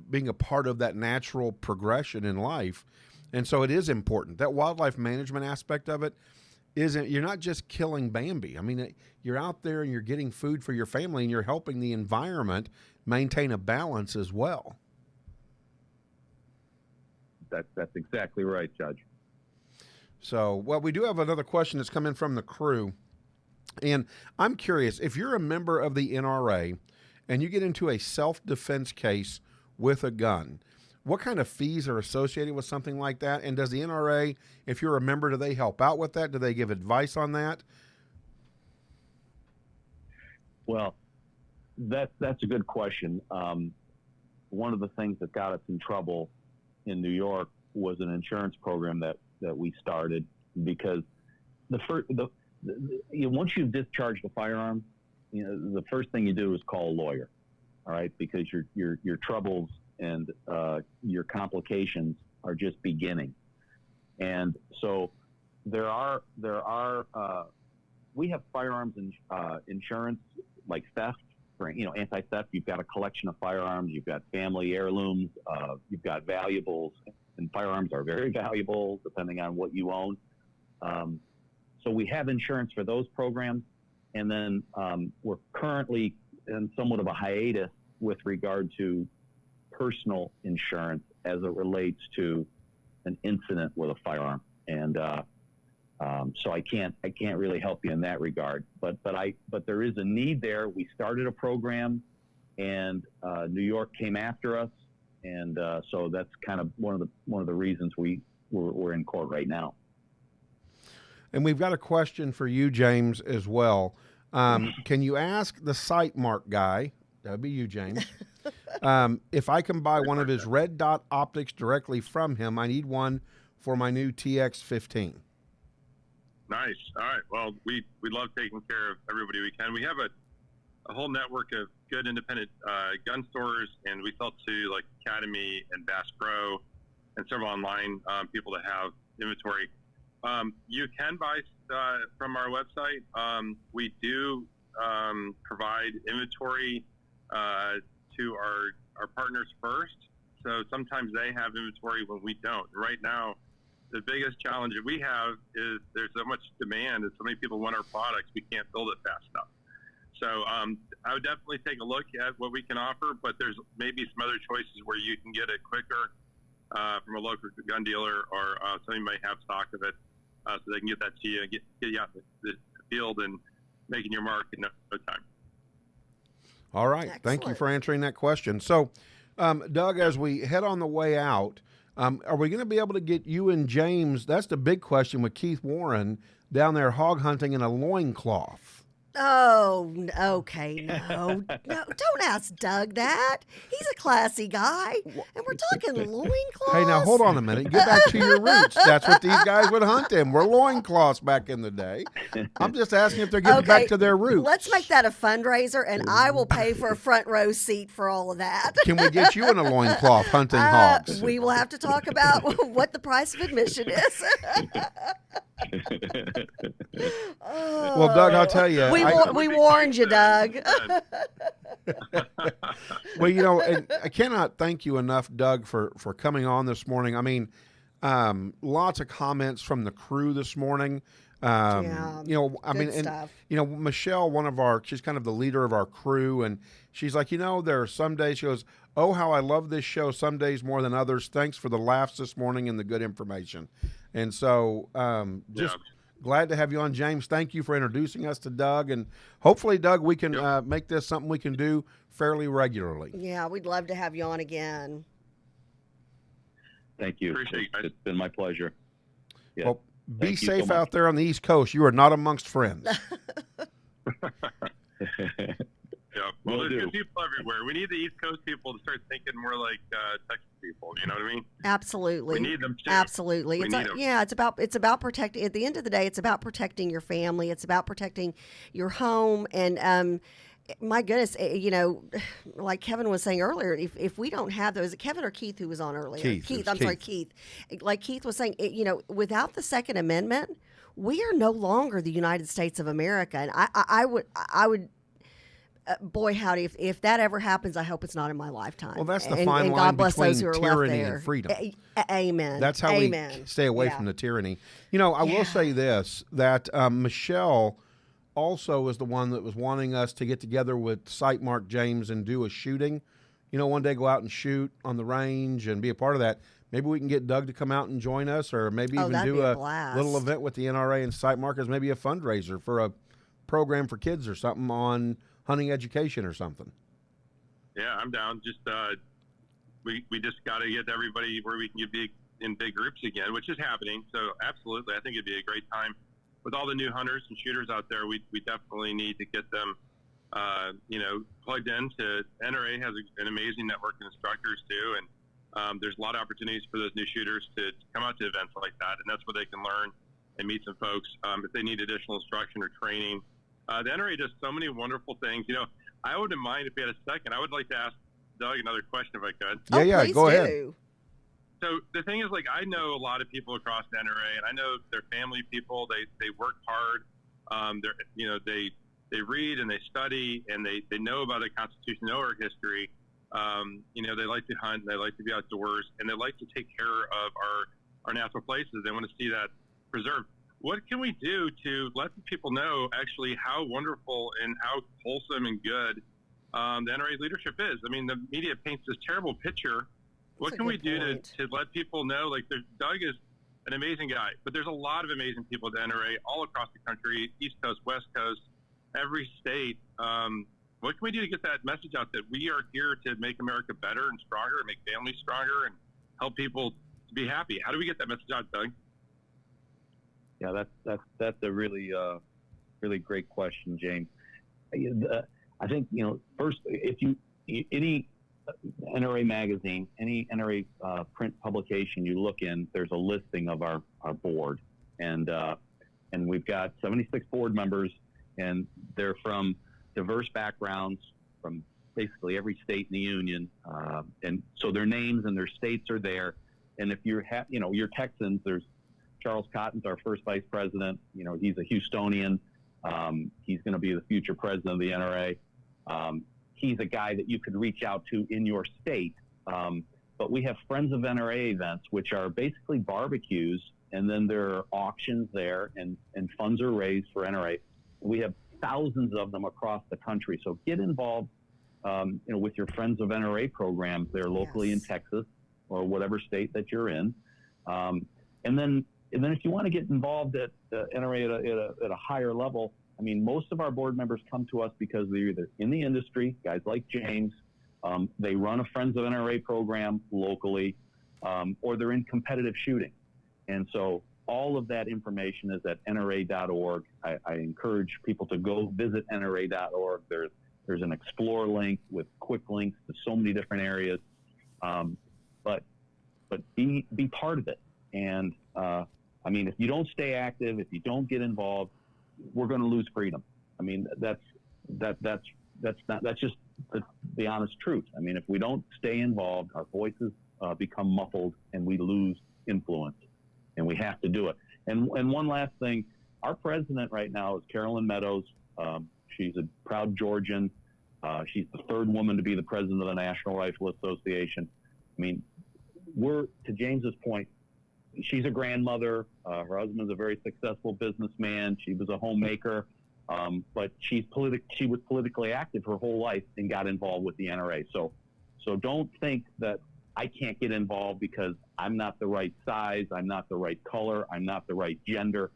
being a part of that natural progression in life. And so it is important. That wildlife management aspect of it you're not just killing Bambi. I mean, you're out there and you're getting food for your family and you're helping the environment maintain a balance as well. That's exactly right, Judge. So, well, we do have another question that's come in from the crew. And I'm curious, if you're a member of the NRA and you get into a self-defense case with a gun, what kind of fees are associated with something like that? And does the NRA, if you're a member, do they help out with that? Do they give advice on that? Well, that's a good question. One of the things that got us in trouble in New York was an insurance program that we started, because once you've discharged a firearm, the first thing you do is call a lawyer, all right, because your troubles and your complications are just beginning. And so we have firearms insurance, like theft, for anti-theft. You've got a collection of firearms, you've got family heirlooms, you've got valuables, and firearms are very valuable depending on what you own. So we have insurance for those programs, and then we're currently in somewhat of a hiatus with regard to personal insurance as it relates to an incident with a firearm. and so I can't really help you in that regard. But there is a need there. We started a program, and New York came after us, and so that's kind of one of the reasons we're in court right now. And we've got a question for you, James, as well. Can you ask the SiteMark guy, that would be you, James, if I can buy one of his red dot optics directly from him? I need one for my new TX15. Nice. All right. Well, we love taking care of everybody we can. We have a whole network of good independent gun stores, and we sell to like Academy and Bass Pro and several online people that have inventory. You can buy from our website. We do provide inventory to our partners first. So sometimes they have inventory when we don't. Right now, the biggest challenge that we have is there's so much demand and so many people want our products, we can't build it fast enough. So I would definitely take a look at what we can offer, but there's maybe some other choices where you can get it quicker from a local gun dealer, or somebody might have stock of it, so they can get that to you and get you out in the field and making your mark in no time. All right. Excellent. Thank you for answering that question. So, Doug, as we head on the way out, are we going to be able to get you and James? That's the big question with Keith Warren down there hog hunting in a loincloth. Oh, okay, no, don't ask Doug that. He's a classy guy, and we're talking loincloths. Hey, now hold on a minute. Get back to your roots. That's what these guys would hunt in. We're loincloths back in the day. I'm just asking if they're getting back to their roots. Let's make that a fundraiser, and I will pay for a front row seat for all of that. Can we get you in a loincloth hunting hogs? We will have to talk about what the price of admission is. Well, Doug, I'll tell you. We warned you, Doug. Well, you know, and I cannot thank you enough, Doug, for coming on this morning. I mean, lots of comments from the crew this morning. Yeah, you know, I mean, stuff. and you know, Michelle, she's kind of the leader of our crew, and she's like, you know, there are some days, she goes, oh, how I love this show, some days more than others. Thanks for the laughs this morning and the good information. And so, just glad to have you on, James. Thank you for introducing us to Doug, and hopefully, Doug, we can make this something we can do fairly regularly. Yeah, we'd love to have you on again. Thank you. Appreciate it, guys. It's been my pleasure. Yeah. Well, be Thank you so safe much. out there on the East Coast. You are not amongst friends. Yeah, well, Will there's do. good people everywhere. We need the East Coast people to start thinking more like Texas people. You know what I mean? Absolutely. We need them too. Absolutely. We It's need 'em. yeah, it's about protecting. At the end of the day, it's about protecting your family. It's about protecting your home. And my goodness, you know, like Kevin was saying earlier, if we don't have those, Kevin or Keith who was on earlier, Keith. I'm sorry, Keith. Like Keith was saying, you know, without the Second Amendment, we are no longer the United States of America. And I would. Boy, howdy, if that ever happens, I hope it's not in my lifetime. Well, that's the and fine line God bless between those who are left tyranny there. and freedom. Amen. That's how Amen. we stay away Yeah. from the tyranny. You know, I will say this, that Michelle also is the one that was wanting us to get together with SiteMark, James, and do a shooting. You know, one day go out and shoot on the range and be a part of that. Maybe we can get Doug to come out and join us, or maybe even that'd do be a a blast. little event with the NRA and SiteMark as maybe a fundraiser for a program for kids or something on hunting education or something. Yeah, I'm down. Just we just got to get everybody where we can get in big groups again, which is happening. So absolutely, I think it'd be a great time with all the new hunters and shooters out there. We definitely need to get them, you know, plugged in. To NRA has an amazing network of instructors too, and there's a lot of opportunities for those new shooters to come out to events like that, and that's where they can learn and meet some folks if they need additional instruction or training. The NRA does so many wonderful things. You know, I wouldn't mind if we had a second. I would like to ask Doug another question if I could. Please Go ahead. do. So the thing is, like, I know a lot of people across the NRA, and I know they're family people. They work hard. They're, you know, they read and they study and they know about the Constitution, know our history. You know, they like to hunt, and they like to be outdoors, and they like to take care of our natural places. They want to see that preserved. What can we do to let the people know actually how wonderful and how wholesome and good the NRA leadership is? I mean, the media paints this terrible picture. What That's a can we good do point. to let people know? Like, Doug is an amazing guy. But there's a lot of amazing people at the NRA all across the country, East Coast, West Coast, every state. What can we do to get that message out that we are here to make America better and stronger, and make families stronger, and help people to be happy? How do we get that message out, Doug? Yeah, that's a really really great question, James. I think, first, if any NRA magazine, any NRA print publication you look in, there's a listing of our board, and we've got 76 board members, and they're from diverse backgrounds, from basically every state in the union, and so their names and their states are there. And if you're Texans, there's Charles Cotton's our first vice president. He's a Houstonian. He's going to be the future president of the NRA. He's a guy that you could reach out to in your state. But we have Friends of NRA events, which are basically barbecues, and then there are auctions there, and funds are raised for NRA. We have thousands of them across the country. So get involved, with your Friends of NRA programs there locally in Texas or whatever state that you're in. And then if you want to get involved at NRA at a higher level, I mean, most of our board members come to us because they're either in the industry, guys like James, they run a Friends of NRA program locally, or they're in competitive shooting. And so all of that information is at NRA.org. I encourage people to go visit NRA.org. There's an explore link with quick links to so many different areas. But be part of it. And I mean, if you don't stay active, if you don't get involved, we're going to lose freedom. I mean, that's just the honest truth. I mean, if we don't stay involved, our voices become muffled, and we lose influence. And we have to do it. And one last thing, our president right now is Carolyn Meadows. She's a proud Georgian. She's the third woman to be the president of the National Rifle Association. I mean, to James's point, she's a grandmother. Her husband's a very successful businessman. She was a homemaker, but she was politically active her whole life and got involved with the NRA. So don't think that I can't get involved because I'm not the right size, I'm not the right color, I'm not the right gender.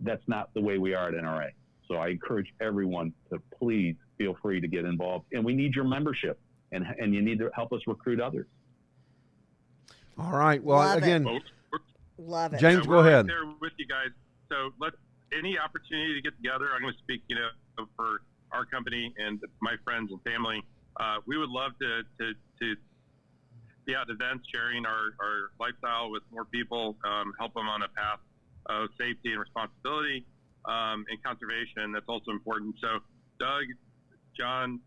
That's not the way we are at NRA. So I encourage everyone to please feel free to get involved. And we need your membership, and you need to help us recruit others. All right. Well, Love again, Love it. James, Yeah, go ahead. Right there with you guys. So any opportunity to get together, I'm going to speak, for our company and my friends and family. We would love to be at events, sharing our lifestyle with more people, help them on a path of safety and responsibility, and conservation. That's also important. So Doug, John,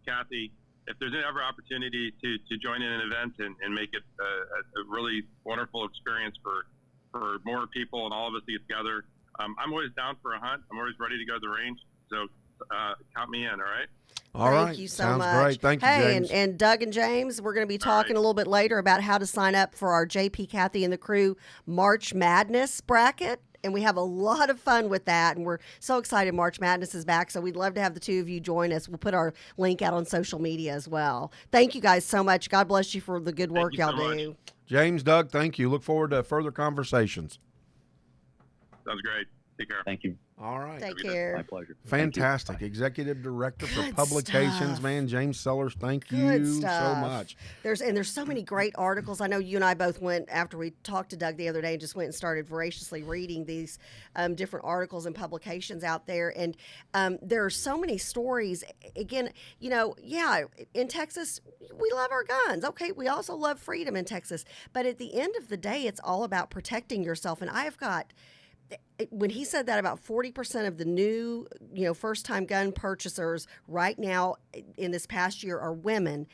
Kathy, if there's ever opportunity to join in an event and make it a really wonderful experience for more people and all of us to get together, I'm always down for a hunt. I'm always ready to go to the range. So count me in, all right? All right. Thank you so Sounds much. great. Thank you, hey, James. and Doug and James, we're going to be talking a little bit later about how to sign up for our JP, Kathy, and the Crew March Madness bracket. And we have a lot of fun with that. And we're so excited March Madness is back. So we'd love to have the two of you join us. We'll put our link out on social media as well. Thank you guys so much. God bless you for the good work y'all do. James, Doug, thank you. Look forward to further conversations. Sounds great. Take care. Thank you. All right. Take care. My pleasure. Fantastic. Executive Director for Good Publications, stuff. man, James Sellers, thank Good you stuff. so much. There's so many great articles. I know you and I both went after we talked to Doug the other day and just went and started voraciously reading these different articles and publications out there. And there are so many stories. Again, in Texas, we love our guns. Okay, we also love freedom in Texas. But at the end of the day, it's all about protecting yourself. And I've got... when he said that about 40% of the new, first-time gun purchasers right now in this past year are women,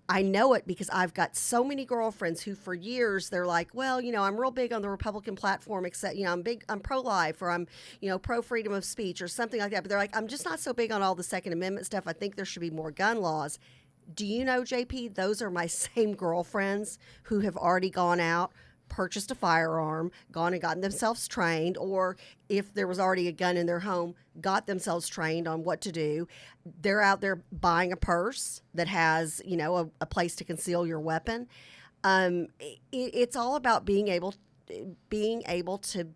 I know it because I've got so many girlfriends who for years they're like, well, I'm real big on the Republican platform, except, I'm pro-life or I'm, pro-freedom of speech or something like that. But they're like, I'm just not so big on all the Second Amendment stuff. I think there should be more gun laws. Do you know, JP, those are my same girlfriends who have already gone out, purchased a firearm, gone and gotten themselves trained, or if there was already a gun in their home, got themselves trained on what to do. They're out there buying a purse that has, a place to conceal your weapon. It's all about being able being able to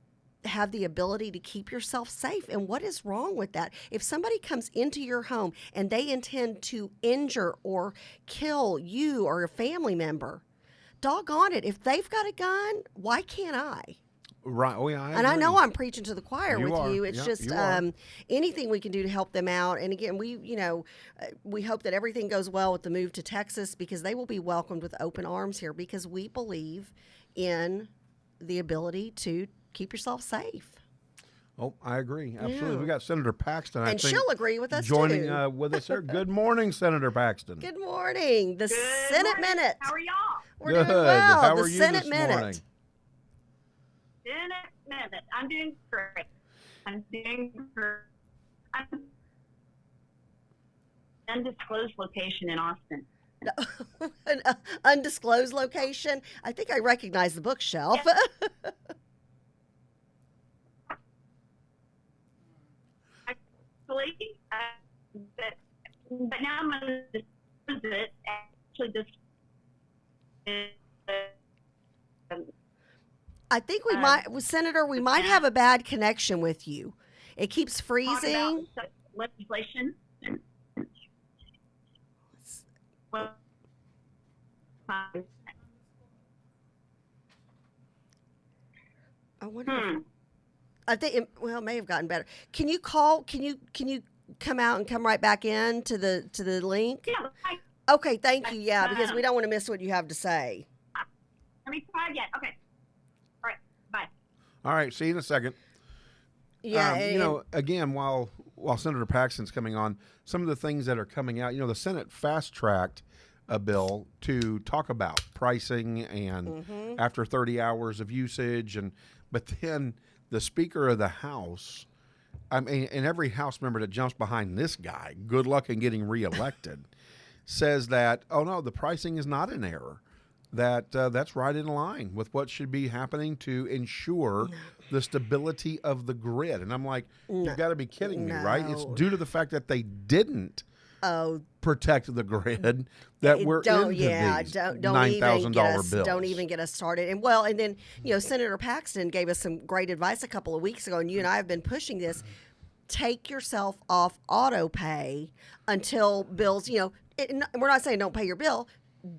have the ability to keep yourself safe. And what is wrong with that? If somebody comes into your home and they intend to injure or kill you or a family member, doggone it, if they've got a gun, why can't I? Right. Oh, yeah. And I know I'm preaching to the choir You with are. you. It's Yeah, just you are. anything we can do to help them out. And again, we hope that everything goes well with the move to Texas, because they will be welcomed with open arms here, because we believe in the ability to keep yourself safe. Oh, I agree. Absolutely. Yeah. We got Senator Paxton, I And think, she'll agree with us joining too. with us here. Good morning, Senator Paxton. Good morning. The Good Senate morning. Minute. How are y'all? We're Good. doing well. How the are you Senate this Minute. morning? Senate Minute. I'm doing great. I'm doing great. I'm undisclosed location in Austin. An undisclosed location. I think I recognize the bookshelf. Actually, but now I'm going to disclose it. Actually, this is I think we might, Senator, we might have a bad connection with you. It keeps talk freezing. about legislation. Well, I wonder. I think it may have gotten better. Can you call? Can you come out and come right back in to the link? yeah, Okay, thank you. Yeah, because we don't want to miss what you have to say. let me try again. Okay. All right. Bye. All right. See you in a second. Yeah, Again, while Senator Paxton's coming on, some of the things that are coming out, the Senate fast-tracked a bill to talk about pricing and after 30 hours of usage, but then the Speaker of the House, and every House member that jumps behind this guy, good luck in getting reelected, says that, oh no, the pricing is not an error. That's right in line with what should be happening to ensure the stability of the grid. And I'm like, you've got to be kidding me, right? It's due to the fact that they didn't protect the grid that we're into these $9,000 bills. Don't even get us started. And then Senator Paxton gave us some great advice a couple of weeks ago, and you and I have been pushing this. Take yourself off auto pay until bills. We're not saying don't pay your bill.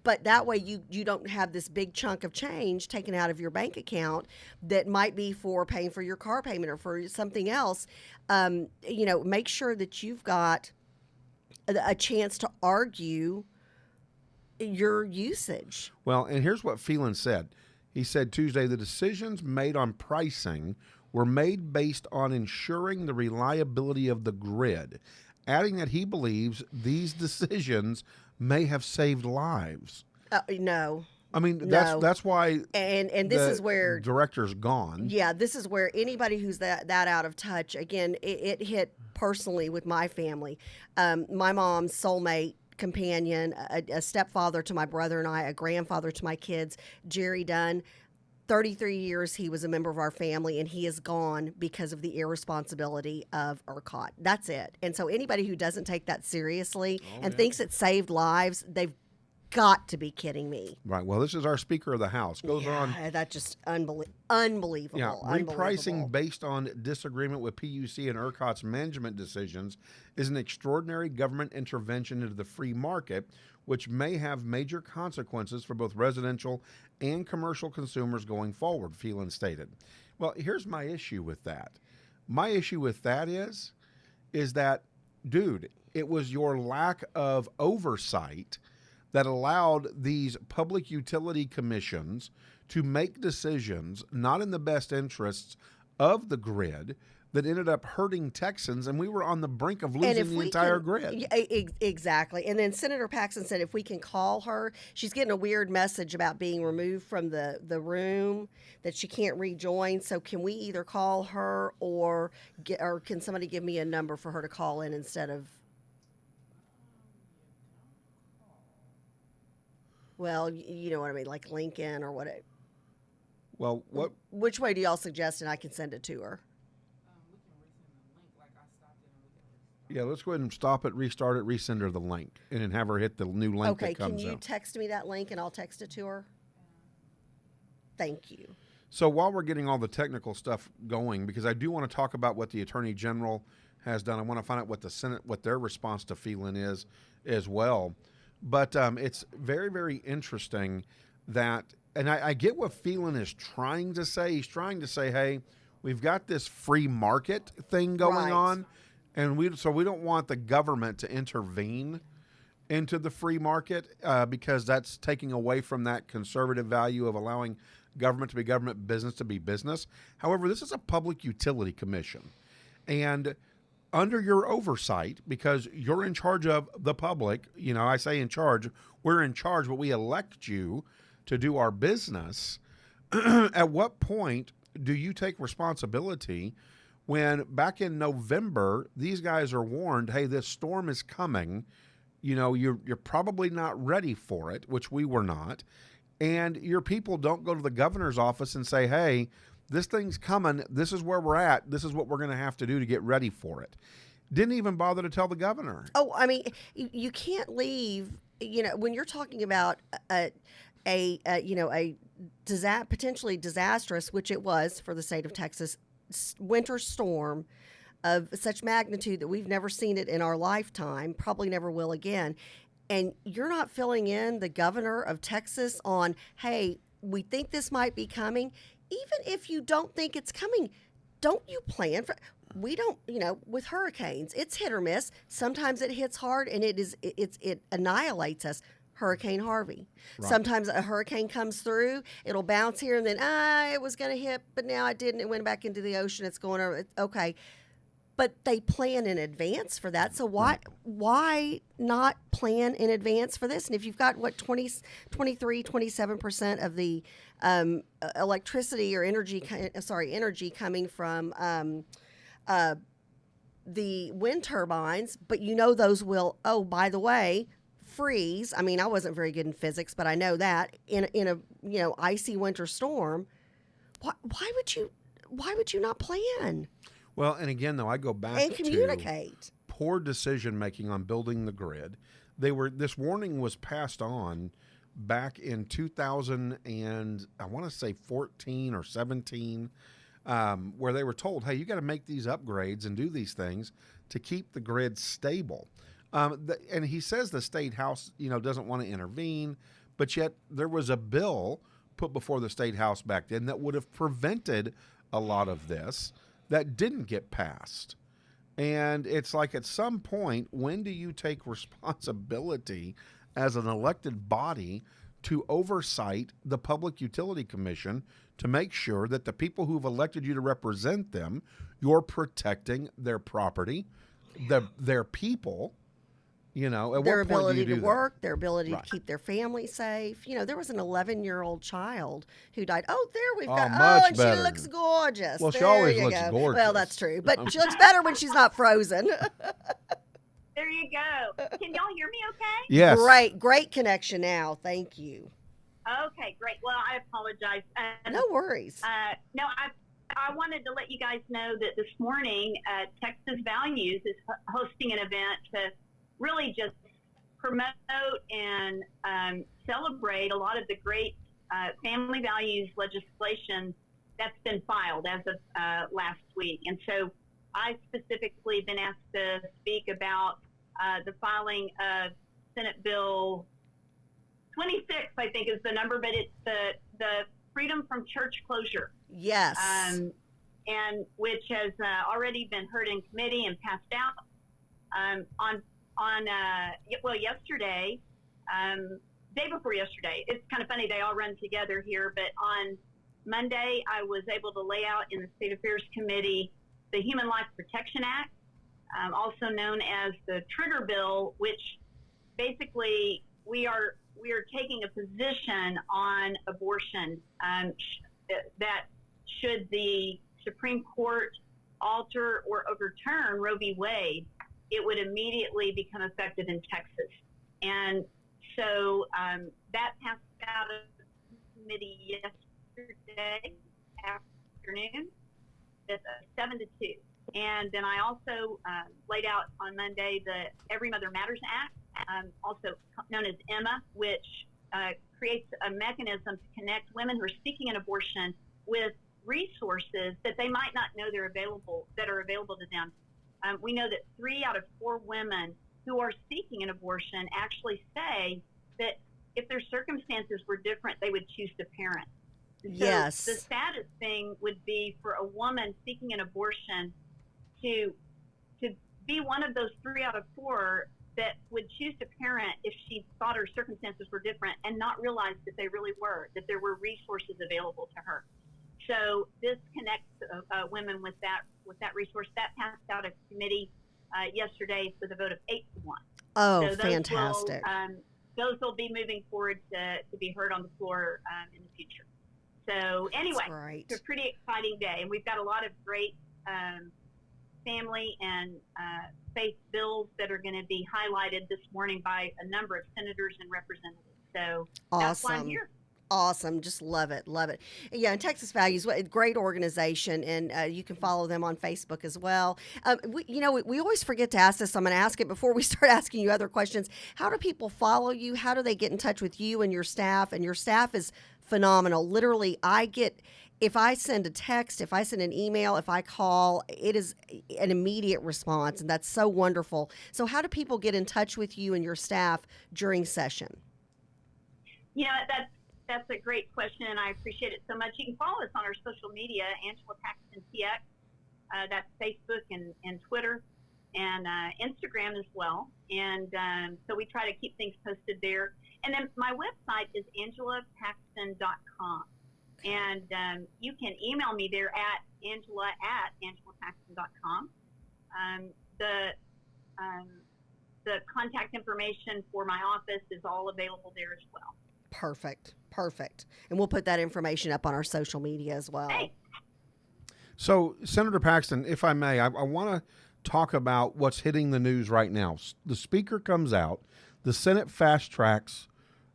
But that way you don't have this big chunk of change taken out of your bank account that might be for paying for your car payment or for something else. Make sure that you've got a chance to argue your usage. Well, and here's what Phelan said. He said Tuesday, the decisions made on pricing were made based on ensuring the reliability of the grid, adding that he believes these decisions may have saved lives. No. I mean, that's why. And this is where director's gone. Yeah, this is where anybody who's that out of touch. Again, it hit personally with my family. My mom's soulmate companion, a stepfather to my brother and I, a grandfather to my kids, Jerry Dunn. 33 years he was a member of our family, and he is gone because of the irresponsibility of ERCOT. That's it. And so anybody who doesn't take that seriously thinks it saved lives, they've got to be kidding me. Right. Well, this is our Speaker of the House. Goes on. That's just unbelievable. Yeah, repricing based on disagreement with PUC and ERCOT's management decisions is an extraordinary government intervention into the free market, which may have major consequences for both residential and commercial consumers going forward, Phelan stated. Well, here's my issue with that. My issue with that is that, dude, it was your lack of oversight that allowed these public utility commissions to make decisions not in the best interests of the grid that ended up hurting Texans, and we were on the brink of losing the entire grid. Exactly. And then Senator Paxton said if we can call her, she's getting a weird message about being removed from the room, that she can't rejoin. So can we either call her or can somebody give me a number for her to call in instead of... Well, you know what I mean, like Lincoln or what? Well, what? Which way do y'all suggest, and I can send it to her? Yeah, let's go ahead and stop it, restart it, resend her the link, and then have her hit the new link that comes out. Okay, can you text me that link, and I'll text it to her? Thank you. So while we're getting all the technical stuff going, because I do want to talk about what the Attorney General has done, I want to find out what the Senate, what their response to Phelan is as well. But it's very, very interesting that, and I get what Phelan is trying to say. He's trying to say, hey, we've got this free market thing going on, and we don't want the government to intervene into the free market because that's taking away from that conservative value of allowing government to be government, business to be business. However, this is a public utility commission, and under your oversight, because you're in charge of the public, you know, I say in charge, we're in charge, but we elect you to do our business. At what point do you take responsibility when back in November, these guys are warned, hey, this storm is coming, you know, you're probably not ready for it, which we were not, and your people don't go to the governor's office and say, hey, this thing's coming, this is where we're at, this is what we're going to have to do to get ready for it. Didn't even bother to tell the governor. Oh, I mean, you can't leave, you know, when you're talking about a potentially disastrous, which it was for the state of Texas, winter storm of such magnitude that we've never seen it in our lifetime, probably never will again. And you're not filling in the governor of Texas on, hey, we think this might be coming. Even if you don't think it's coming, don't you plan for? We don't, you know, with hurricanes, it's hit or miss. Sometimes it hits hard and it annihilates us. Hurricane Harvey. Right. Sometimes a hurricane comes through, it'll bounce here and then, it was going to hit, but now it didn't. It went back into the ocean. It's going over. Okay. But they plan in advance for that. So why not plan in advance for this? And if you've got, 27% of the electricity or energy coming from the wind turbines, but you know those will, by the way, freeze. I mean, I wasn't very good in physics, but I know that in a icy winter storm, why would you not plan? Well, and again, though, I go back and communicate. To poor decision making on building the grid. This warning was passed on back in 2000 and I want to say 14 or 17, where they were told, hey, you got to make these upgrades and do these things to keep the grid stable. And he says the state house, doesn't want to intervene, but yet there was a bill put before the state house back then that would have prevented a lot of this that didn't get passed. And it's like, at some point, when do you take responsibility as an elected body to oversight the Public Utility Commission to make sure that the people who've elected you to represent them, you're protecting their property, their people, at their what point ability do you to do work, that? their ability Right. to keep their family safe. There was an 11-year-old child who died. Oh, there we've got. much And better. she looks gorgeous. Well, she There always you looks go. gorgeous. Well, that's true, but she looks better when she's not frozen. There you go. Can y'all hear me okay? Yes. Great connection now. Thank you. Okay, great. Well, I apologize. No worries. No, I wanted to let you guys know that this morning, Texas Values is hosting an event to really just promote and celebrate a lot of the great family values legislation that's been filed as of last week. And so I specifically been asked to speak about the filing of Senate Bill 26, I think is the number, but it's the freedom from church closure. Yes. And which has already been heard in committee and passed out. Yesterday, day before yesterday, it's kind of funny, they all run together here, but on Monday, I was able to lay out in the State Affairs Committee the Human Life Protection Act, also known as the Trigger Bill, which basically we are taking a position on abortion, that should the Supreme Court alter or overturn Roe v. Wade, it would immediately become effective in Texas. And so that passed out of committee yesterday afternoon at 7 to 2. And then I also laid out on Monday the Every Mother Matters Act, also known as EMMA, which creates a mechanism to connect women who are seeking an abortion with resources that they might not know that are available to them. We know that 3 out of 4 women who are seeking an abortion actually say that if their circumstances were different, they would choose to parent. So Yes. the saddest thing would be for a woman seeking an abortion to be one of those 3 out of 4 that would choose to parent if she thought her circumstances were different and not realize that they really were, that there were resources available to her. So this connects women with that resource. That passed out of committee yesterday with a vote of 8-1. Oh, So fantastic. Those will be moving forward to be heard on the floor in the future. So anyway, Great. it's a pretty exciting day, and we've got a lot of great family and faith bills that are going to be highlighted this morning by a number of senators and representatives. So that's why I'm Awesome. here. Awesome. Just love it. Love it. Yeah, and Texas Values, great organization, and you can follow them on Facebook as well. We always forget to ask this. I'm going to ask it before we start asking you other questions. How do people follow you? How do they get in touch with you and your staff? And your staff is phenomenal. Literally, if I send a text, if I send an email, if I call, it is an immediate response, and that's so wonderful. So how do people get in touch with you and your staff during session? That's a great question, and I appreciate it so much. You can follow us on our social media, Angela Paxton TX. That's Facebook and Twitter and Instagram as well. And so we try to keep things posted there. And then my website is angelapaxton.com. And you can email me there at angela@angelapaxton.com. The contact information for my office is all available there as well. Perfect. And we'll put that information up on our social media as well. Hey. So, Senator Paxton, if I may, I want to talk about what's hitting the news right now. The Speaker comes out, the Senate fast tracks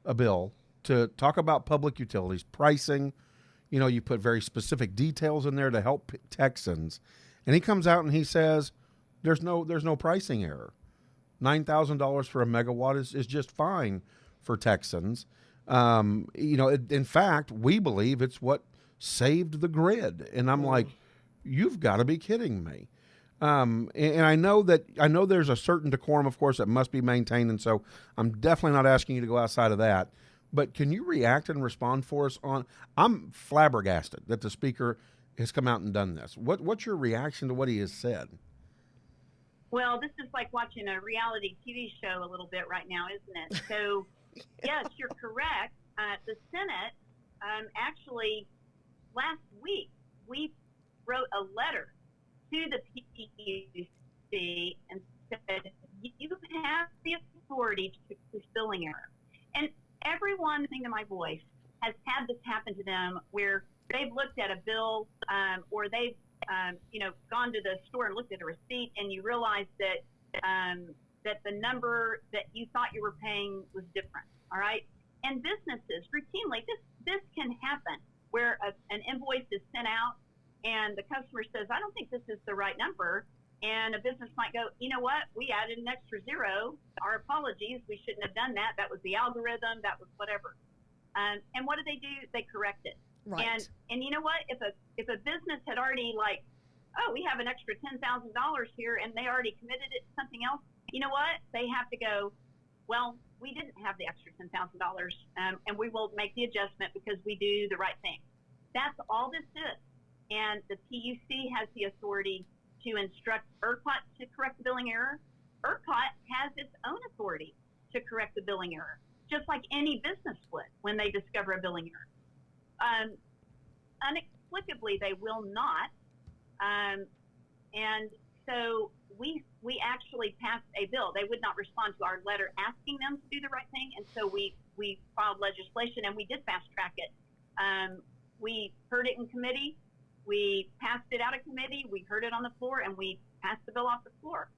a bill to talk about public utilities, pricing. You put very specific details in there to help Texans. And he comes out and he says there's no pricing error. $9,000 for a megawatt is just fine for Texans. In fact, we believe it's what saved the grid. And I'm like, you've got to be kidding me. And I know there's a certain decorum, of course, that must be maintained. And so I'm definitely not asking you to go outside of that. But can you react and respond for us on? I'm flabbergasted that the Speaker has come out and done this. What's your reaction to what he has said? Well, this is like watching a reality TV show a little bit right now, isn't it? So, yes, you're correct. The Senate, actually, last week, we wrote a letter to the PUC and said, you have the authority to fix billing error. And everyone listening to my voice has had this happen to them where they've looked at a bill or they've gone to the store and looked at a receipt, and you realize that that the number that you thought you were paying was different. All right, and businesses routinely this can happen where an invoice is sent out and the customer says, I don't think this is the right number, and a business might go, you know what, we added an extra zero. Our apologies, we shouldn't have done that. That was the algorithm. That was whatever. And what do? They correct it. Right. And you know what? If a business had already we have an extra $10,000 here, and they already committed it to something else, you know what? They have to go, well, we didn't have the extra $10,000, and we will make the adjustment because we do the right thing. That's all this is. And the PUC has the authority to instruct ERCOT to correct the billing error. ERCOT has its own authority to correct the billing error, just like any business would when they discover a billing error. Inexplicably, they will not. And so we actually passed a bill. They would not respond to our letter asking them to do the right thing, and so we filed legislation, and we did fast track it. We heard it in committee. We passed it out of committee. We heard it on the floor, and we passed the bill off the floor,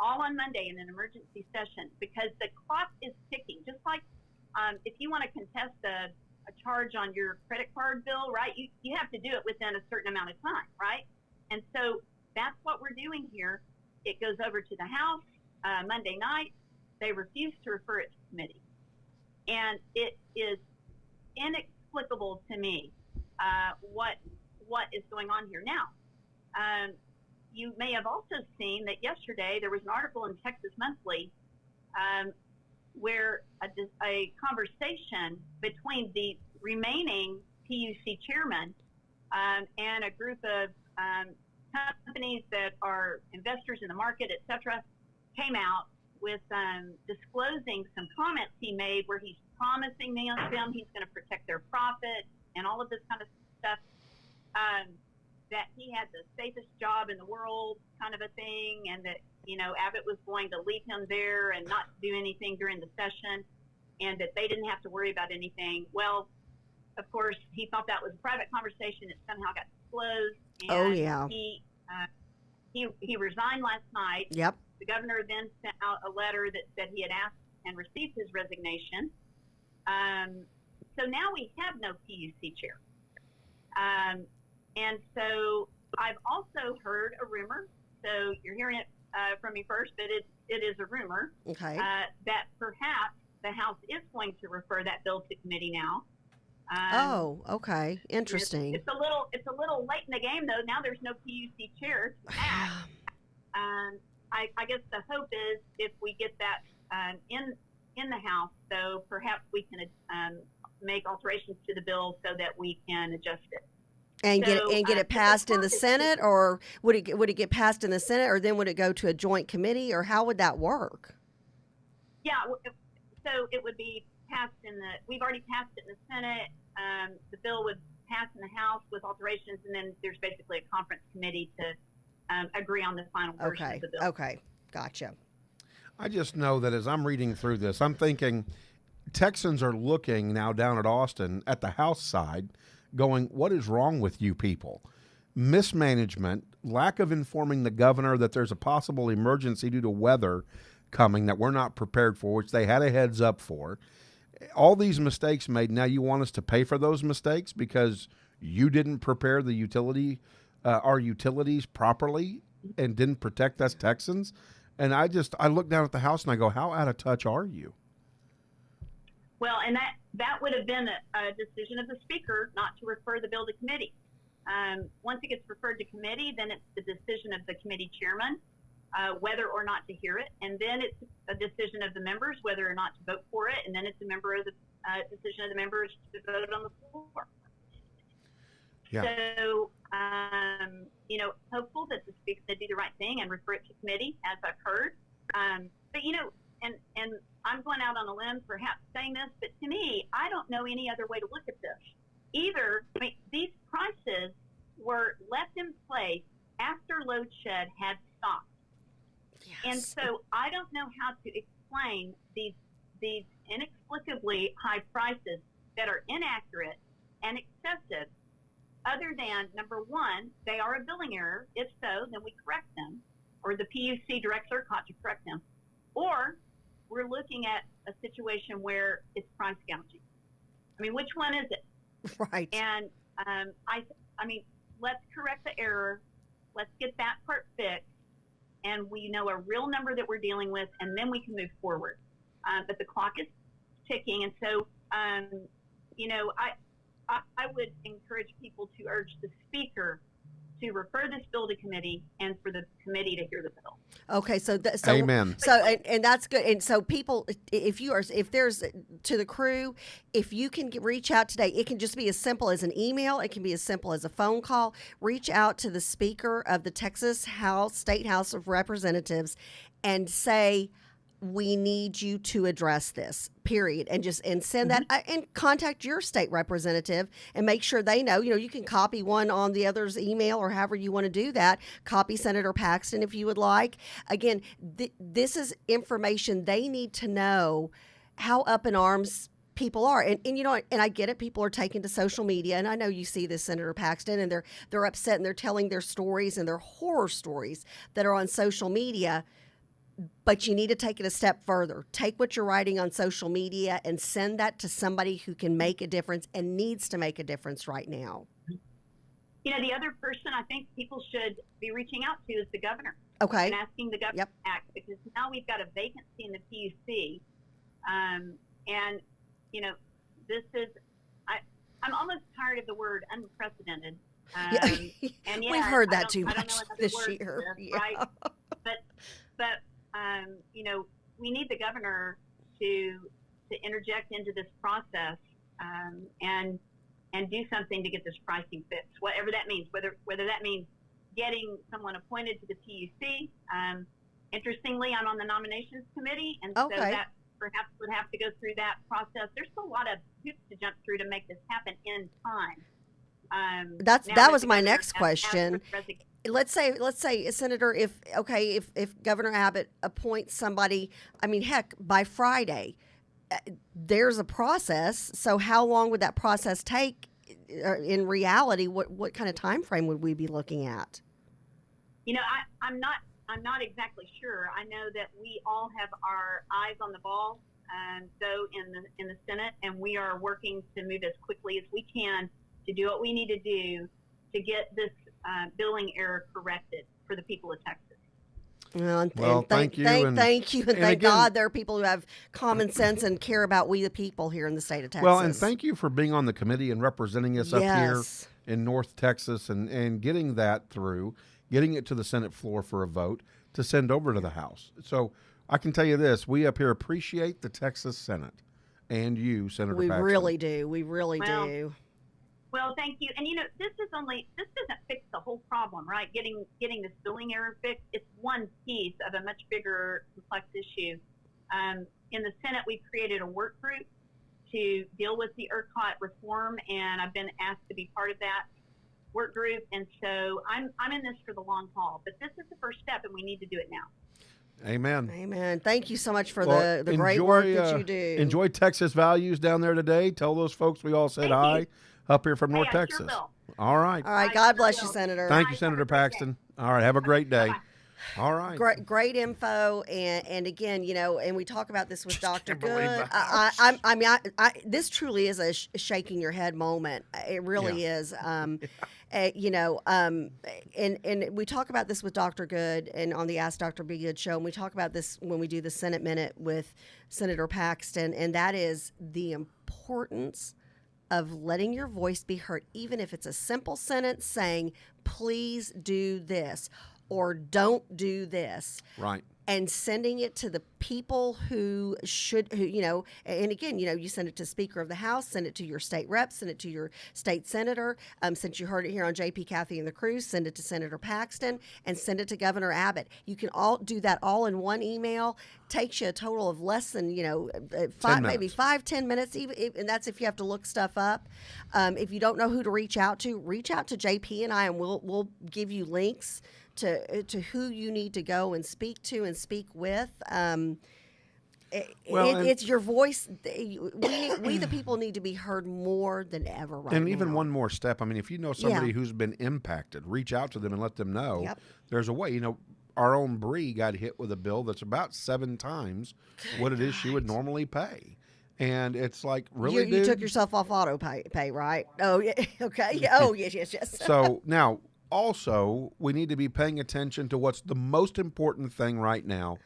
all on Monday in an emergency session, because the clock is ticking. Just like if you want to contest a charge on your credit card bill, right? You have to do it within a certain amount of time, right? And so that's what we're doing here. It goes over to the House Monday night. They refuse to refer it to committee. And it is inexplicable to me what is going on here now. You may have also seen that yesterday there was an article in Texas Monthly where a conversation between the remaining PUC chairman and a group of companies that are investors in the market, et cetera, came out with disclosing some comments he made where he's promising them he's going to protect their profit and all of this kind of stuff, that he had the safest job in the world kind of a thing, and that, Abbott was going to leave him there and not do anything during the session, and that they didn't have to worry about anything. Well, of course, he thought that was a private conversation. It somehow got disclosed. And Oh, yeah. He resigned last night. Yep. The governor then sent out a letter that said he had asked and received his resignation. So now we have no PUC chair. And so I've also heard a rumor, so you're hearing it from me first, but it is a rumor, Okay. that perhaps the House is going to refer that bill to committee now. Oh, okay. Interesting. It's a little late in the game, though. Now there's no PUC chair to act. I guess the hope is if we get that in the House, so perhaps we can make alterations to the bill so that we can adjust it. And get it passed in the purpose Senate, or would it get passed in the Senate, or then would it go to a joint committee, or how would that work? Yeah, so it would be passed we've already passed it in the Senate. The bill would pass in the House with alterations, and then there's basically a conference committee to agree on the final version of the bill. Okay, gotcha. I just know that as I'm reading through this, I'm thinking Texans are looking now down at Austin at the House side going, what is wrong with you people? Mismanagement, lack of informing the governor that there's a possible emergency due to weather coming that we're not prepared for, which they had a heads up for. All these mistakes made. Now you want us to pay for those mistakes because you didn't prepare the our utilities properly and didn't protect us Texans. And I look down at the House and I go, how out of touch are you? Well, and that would have been a decision of the Speaker not to refer the bill to committee. Once it gets referred to committee, then it's the decision of the committee chairman whether or not to hear it, and then it's a decision of the members whether or not to vote for it, and then it's a decision of the members to vote on the floor. Yeah. So, hopeful that the Speaker would do the right thing and refer it to committee, as I've heard. But and I'm going out on a limb perhaps saying this, but to me, I don't know any other way to look at this. Either, these prices were left in place after load shed had stopped. Yes. And so I don't know how to explain these inexplicably high prices that are inaccurate and excessive, other than, number one, they are a billing error. If so, then we correct them, or the PUC directs ERCOT to correct them. Or we're looking at a situation where it's price gouging. I mean, which one is it? Right. And I mean, let's correct the error. Let's get that part fixed, and we know a real number that we're dealing with, and then we can move forward. But the clock is ticking, and so I would encourage people to urge the Speaker to refer this bill to committee and for the committee to hear the bill. Okay, so Amen. So and that's good. And so people, if there's to the crew, if you can reach out today, it can just be as simple as an email. It can be as simple as a phone call. Reach out to the Speaker of the Texas State House of Representatives and say, we need you to address this, period. And send that and contact your state representative and make sure they know. You can copy one on the other's email or however you want to do that. Copy Senator Paxton if you would like. Again, this is information they need to know how up in arms people are. And I get it. People are taken to social media. And I know you see this, Senator Paxton, and they're upset and they're telling their stories and their horror stories that are on social media. But you need to take it a step further. Take what you're writing on social media and send that to somebody who can make a difference and needs to make a difference right now. The other person I think people should be reaching out to is the governor. Okay. And asking the governor to act, because now we've got a vacancy in the PUC. And, this is, I'm almost tired of the word unprecedented. Yeah. And We've heard that too I don't much know another this word year. for this, Yeah. right? But you know, we need the governor to interject into this process and do something to get this pricing fixed, whatever that means. Whether that means getting someone appointed to the PUC. Interestingly, I'm on the nominations committee, and so that perhaps would have to go through that process. There's a lot of hoops to jump through to make this happen in time. That was my next question. Let's say, Senator, if Governor Abbott appoints somebody, I mean, heck, by Friday, there's a process. So how long would that process take? In reality, what kind of time frame would we be looking at? You know, I'm not exactly sure. I know that we all have our eyes on the ball, though in the Senate, and we are working to move as quickly as we can to do what we need to do to get this billing error corrected for the people of Texas. Well, thank you. Thank you. And thank again, God there are people who have common sense and care about we the people here in the state of Texas. Well, and thank you for being on the committee and representing us up here Yes. in North Texas and getting that through, getting it to the Senate floor for a vote to send over to the House. So I can tell you this, we up here appreciate the Texas Senate and you, Senator We Paxton. really do. We really do. Well, thank you. And you know, this doesn't fix the whole problem, right? Getting this billing error fixed, it's one piece of a much bigger, complex issue. In the Senate, we've created a work group to deal with the ERCOT reform, and I've been asked to be part of that work group. And so I'm in this for the long haul. But this is the first step, and we need to do it now. Amen. Amen. Thank you so much for Well, the great work that you do. Enjoy Texas values down there today. Tell those folks we all said Thank hi you. Up here from Hey, North I sure Texas. will. All right. All right. I God sure bless you, will. Senator. Thank you, Bye. Senator Have a great day. Paxton. All right. Have a great day. Bye-bye. All right. Great info, and again, you know, and we talk about this with Dr. can't believe Good. that. I mean, this truly is a shaking your head moment. It really is. You know, and we talk about this with Dr. Good and on the Ask Dr. B Good show, and we talk about this when we do the Senate Minute with Senator Paxton, and that is the importance of letting your voice be heard, even if it's a simple sentence saying, please do this or don't do this. Right. And sending it to the people who you know, and again, you know, you send it to Speaker of the House, send it to your state rep, send it to your state senator. Since you heard it here on JP, Kathy, and the Crew, send it to Senator Paxton and send it to Governor Abbott. You can all do that all in one email. Takes you a total of less than, you know, 5-10 minutes, and that's if you have to look stuff up. If you don't know who to reach out to JP and I, and we'll give you links to who you need to go and speak to and speak with. It's your voice. We the people need to be heard more than ever right now. And even one more step. I mean, if you know somebody who's been impacted, reach out to them and let them know there's a way. You know, our own Bree got hit with a bill that's about 7 times what it is she would normally pay. And it's like, really, you took yourself off auto pay, right? Oh, yeah. Okay. Oh, yes. So now, also, we need to be paying attention to what's the most important thing right now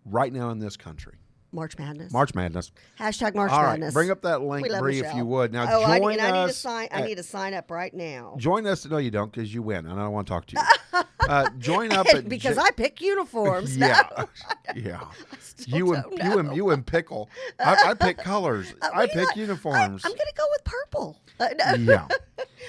in this country. March Madness. Hashtag March All right, Madness. bring up that link, Bree, if you would. Now, I join us. I need to sign up right now. Join us. No, you don't, because you win, and I don't want to talk to you. Join up because I pick uniforms. Yeah, No. yeah. You and Pickle. I pick colors. I pick uniforms. I'm going to go with purple. Yeah.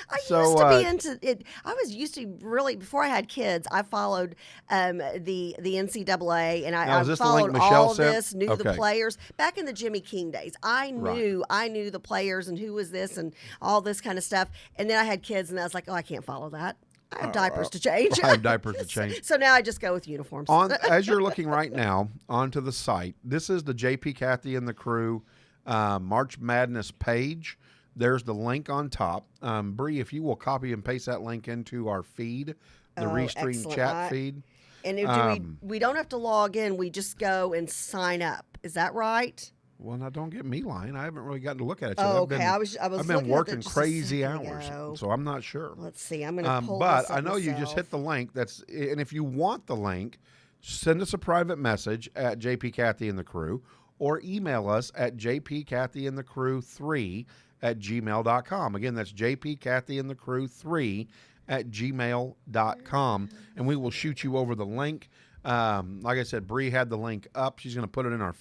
I used to be into it. I was used to really, before I had kids, I followed the NCAA, and I followed all of this, knew the players. Back in the Jimmy King days, I knew the players and who was this and all this kind of stuff. And then I had kids, and I was like, oh, I can't follow that. I have diapers to change. I have diapers to change. So now I just go with uniforms. As you're looking right now onto the site, this is the JP, Kathy, and the Crew March Madness page. There's the link on top. Bree, if you will copy and paste that link into our feed, the Restream chat feed. And we don't have to log in. We just go and sign up. Is that right? Well, now don't get me lying. I haven't really gotten to look at it. Oh, okay. I've been working crazy hours, so I'm not sure. Let's see. I'm going to pull but this up I know you just hit the link. And if you want the link, send us a private message at JP, Kathy, and the Crew, or email us at jpkathyandthecrew3@gmail.com. Again, that's jpkathyandthecrew3@gmail.com, and we will shoot you over the link. Like I said, Bree had the link up. She's going to put it in our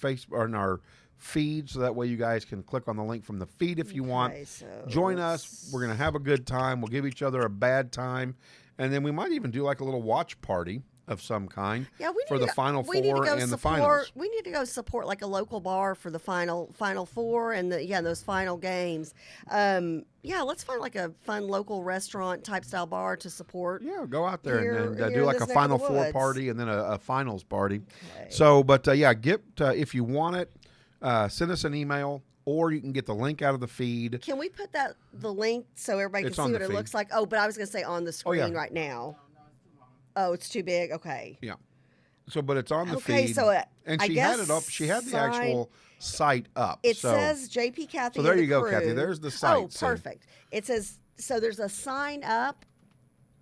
in our feed, so that way you guys can click on the link from the feed if you want. So Join us. We're going to have a good time. We'll give each other a bad time, and then we might even do like a little watch party of some kind for the Final Four and the finals. We need to go support like a local bar for the Final Four and those final games. Let's find like a fun local restaurant type style bar to support. Yeah, go out there and here do in like this a neck of Final the Four woods. party and then a finals party. Okay. So, but get if you want it, send us an email, or you can get the link out of the feed. Can we put the link so everybody can It's see on what the it feed. looks like? Oh, but I was going to say on the screen yeah. right now. Oh, it's too big. Okay. Yeah. So, but it's on the Okay, feed. so and I she guess had it up. She had the sign- actual site up. It so, says JP Kathy. So there and you the go, crew. Kathy. There's the site. Oh, perfect. It says so. There's a sign up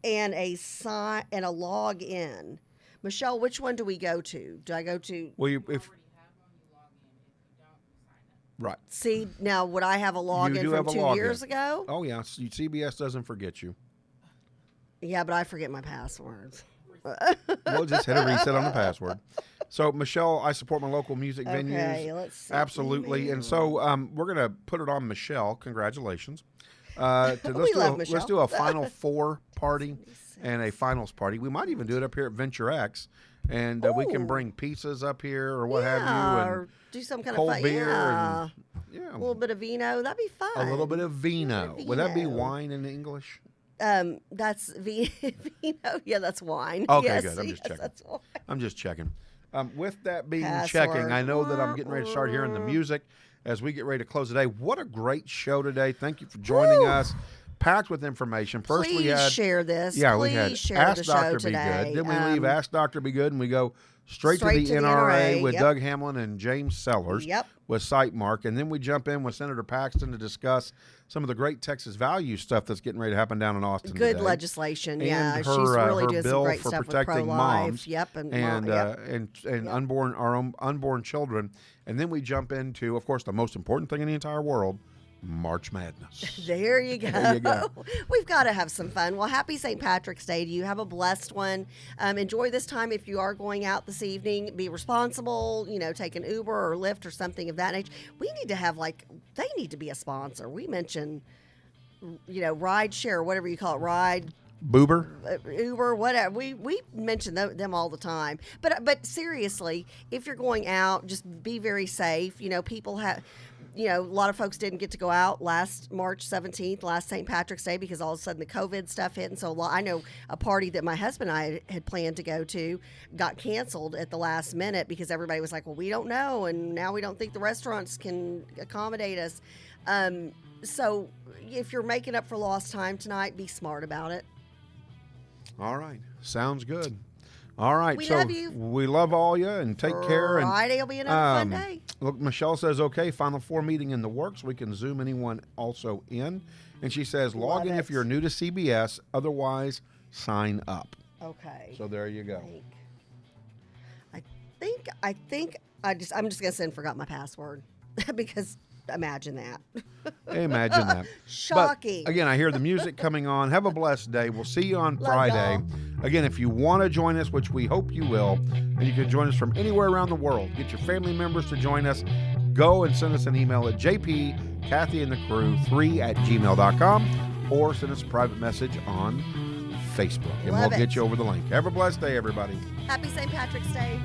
and a sign and a log in. Michelle, which one do we go to? Do I go to? Well, right. See, now would I have a login do from have a 2 login. years ago? Oh yeah. CBS doesn't forget you. Yeah, but I forget my passwords. We'll just hit a reset on the password. So, Michelle, I support my local music venues. Okay, let's see. Absolutely. And so we're going to put it on Michelle. Congratulations. Let's do a Final Four party and a finals party. We might even do it up here at Venture X. And we can bring pizzas up here or what have you. And or do some kind cold of fun. beer. Yeah. And, A little bit of vino. That'd be fun. a little bit of vino. Would that be vino. wine in English? That's vino. Yeah, that's wine. Okay, Yes, good. I'm just yes, checking. That's wine. I'm just checking. With that being Password. checking, I know that I'm getting ready to start hearing the music as we get ready to close today. What a great show today. Thank you for joining Woo. us. Packed with information. First Please we had share this. Yeah, Please we had share Ask the show Dr. Be today. Good. Then we leave Ask Dr. Be Good and we go straight to the NRA with yep. Doug Hamlin and James Sellers Yep. with SiteMark. And then we jump in with Senator Paxton to discuss some of the great Texas value stuff that's getting ready to happen down in Austin Good today. legislation. And yeah, her, she's really her doing some bill great for stuff with protecting pro-life. moms Yep, and yep. unborn our own unborn children. And then we jump into, of course, the most important thing in the entire world, March Madness. There you go. There you go. We've got to have some fun. Well, happy St. Patrick's Day to you. Have a blessed one. Enjoy this time if you are going out this evening. Be responsible, take an Uber or Lyft or something of that nature. We need to have, they need to be a sponsor. We mentioned, ride share, whatever you call it, ride. Boober. Uber, whatever. We mention them all the time. But seriously, if you're going out, just be very safe. People have... a lot of folks didn't get to go out last March 17th, last St. Patrick's Day, because all of a sudden the COVID stuff hit. And so I know a party that my husband and I had planned to go to got canceled at the last minute because everybody was like, well, we don't know. And now we don't think the restaurants can accommodate us. So if you're making up for lost time tonight, be smart about it. All right. Sounds good. All right. We so love you. we love all you and take care. And Friday will be another fun day. Look, Michelle says, okay, Final Four meeting in the works. We can Zoom anyone also in. And she says, log Love in it. if you're new to CBS. Otherwise, sign up. Okay. So there you go. I think I'm just going to say I forgot my password because imagine that. Imagine that. Shocking. But, again, I hear the music coming on. Have a blessed day. We'll see you on Love Friday. y'all. Again, if you want to join us, which we hope you will, and you can join us from anywhere around the world, get your family members to join us. Go and send us an email at jpkathyandthecrew3@gmail.com or send us a private message on Facebook, and Love we'll it. get you over the link. Have a blessed day, everybody. Happy St. Patrick's Day.